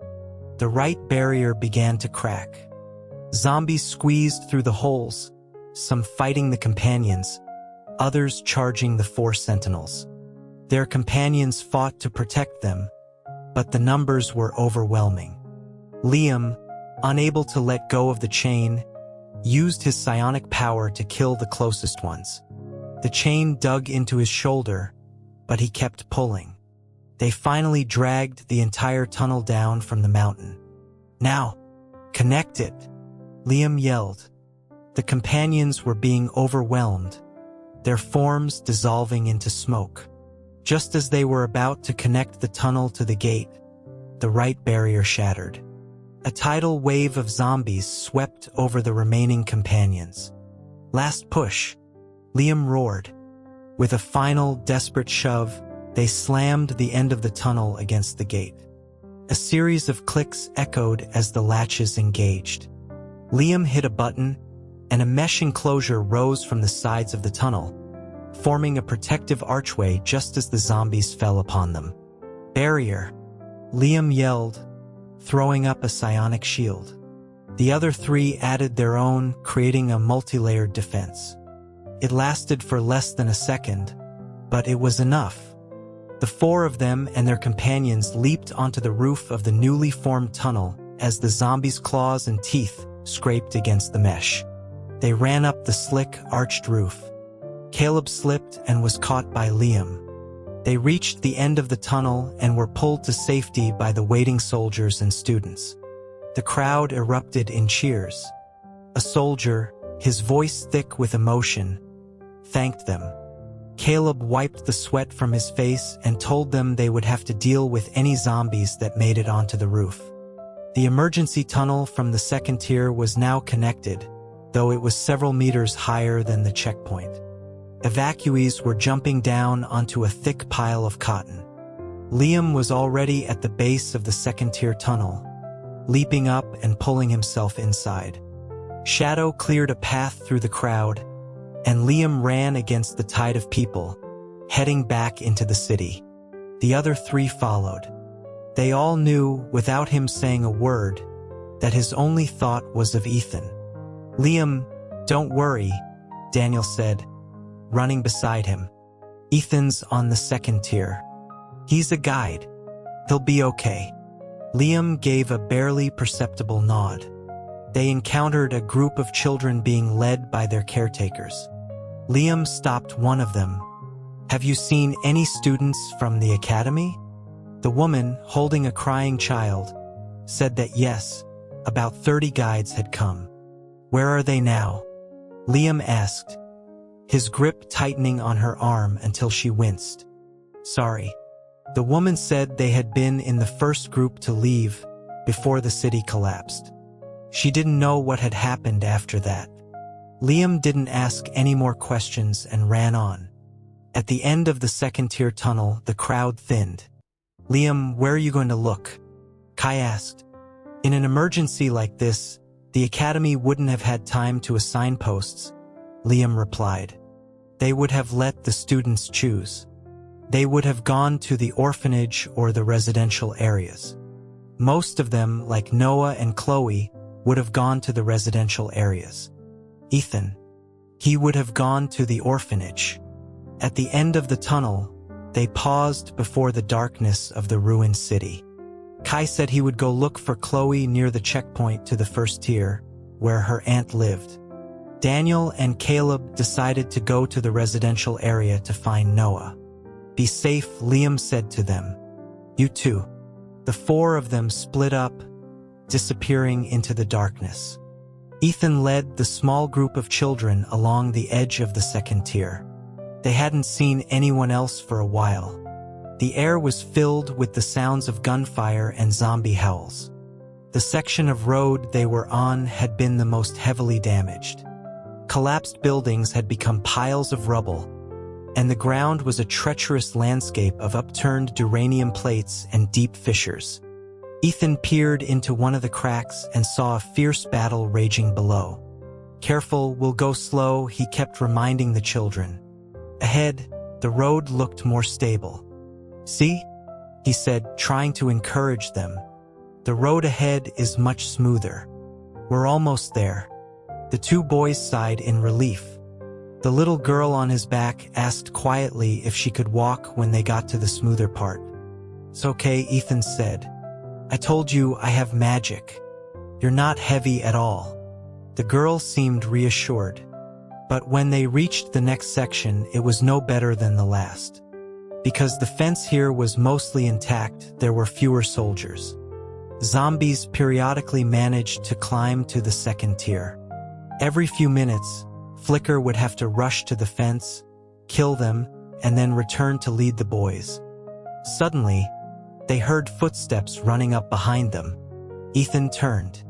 S1: The right barrier began to crack. Zombies squeezed through the holes, some fighting the companions, others charging the 4 sentinels. Their companions fought to protect them, but the numbers were overwhelming. Liam, unable to let go of the chain, used his psionic power to kill the closest ones. The chain dug into his shoulder, but he kept pulling. They finally dragged the entire tunnel down from the mountain. Now, connect it, Liam yelled. The companions were being overwhelmed, their forms dissolving into smoke. Just as they were about to connect the tunnel to the gate, the right barrier shattered. A tidal wave of zombies swept over the remaining companions. Last push, Liam roared. With a final, desperate shove, they slammed the end of the tunnel against the gate. A series of clicks echoed as the latches engaged. Liam hit a button, and a mesh enclosure rose from the sides of the tunnel, forming a protective archway just as the zombies fell upon them. Barrier, Liam yelled, throwing up a psionic shield. The other 3 added their own, creating a multi-layered defense. It lasted for less than a second, but it was enough. The 4 of them and their companions leaped onto the roof of the newly formed tunnel as the zombies' claws and teeth scraped against the mesh. They ran up the slick, arched roof. Caleb slipped and was caught by Liam. They reached the end of the tunnel and were pulled to safety by the waiting soldiers and students. The crowd erupted in cheers. A soldier, his voice thick with emotion, thanked them. Caleb wiped the sweat from his face and told them they would have to deal with any zombies that made it onto the roof. The emergency tunnel from the 2nd tier was now connected, though it was several meters higher than the checkpoint. Evacuees were jumping down onto a thick pile of cotton. Liam was already at the base of the 2nd tier tunnel, leaping up and pulling himself inside. Shadow cleared a path through the crowd, and Liam ran against the tide of people, heading back into the city. The other 3 followed. They all knew, without him saying a word, that his only thought was of Ethan. Liam, don't worry, Daniel said, running beside him. Ethan's on the 2nd tier. He's a guide. He'll be okay. Liam gave a barely perceptible nod. They encountered a group of children being led by their caretakers. Liam stopped one of them. Have you seen any students from the academy? The woman, holding a crying child, said that yes, about 30 guides had come. Where are they now? Liam asked, his grip tightening on her arm until she winced. Sorry. The woman said they had been in the first group to leave before the city collapsed. She didn't know what had happened after that. Liam didn't ask any more questions and ran on. At the end of the 2nd tier tunnel, the crowd thinned. Liam, where are you going to look? Kai asked. In an emergency like this, the academy wouldn't have had time to assign posts, Liam replied. They would have let the students choose. They would have gone to the orphanage or the residential areas. Most of them, like Noah and Chloe, would have gone to the residential areas. Ethan, he would have gone to the orphanage. At the end of the tunnel, They paused before the darkness of the ruined city. Kai said he would go look for Chloe near the checkpoint to the first tier, where her aunt lived. Daniel and Caleb decided to go to the residential area to find Noah. "Be safe," Liam said to them. "You too." The four of them split up, disappearing into the darkness. Ethan led the small group of children along the edge of the second tier. They hadn't seen anyone else for a while. The air was filled with the sounds of gunfire and zombie howls. The section of road they were on had been the most heavily damaged. Collapsed buildings had become piles of rubble, and the ground was a treacherous landscape of upturned uranium plates and deep fissures. Ethan peered into one of the cracks and saw a fierce battle raging below. "Careful, we'll go slow," he kept reminding the children. Ahead, the road looked more stable. "See?" he said, trying to encourage them. "The road ahead is much smoother. We're almost there." The two boys sighed in relief. The little girl on his back asked quietly if she could walk when they got to the smoother part. "It's okay," Ethan said. "I told you I have magic. You're not heavy at all." The girl seemed reassured. But when they reached the next section, it was no better than the last. Because the fence here was mostly intact, there were fewer soldiers. Zombies periodically managed to climb to the second tier. Every few minutes, Flicker would have to rush to the fence, kill them, and then return to lead the boys. Suddenly, they heard footsteps running up behind them. Ethan turned.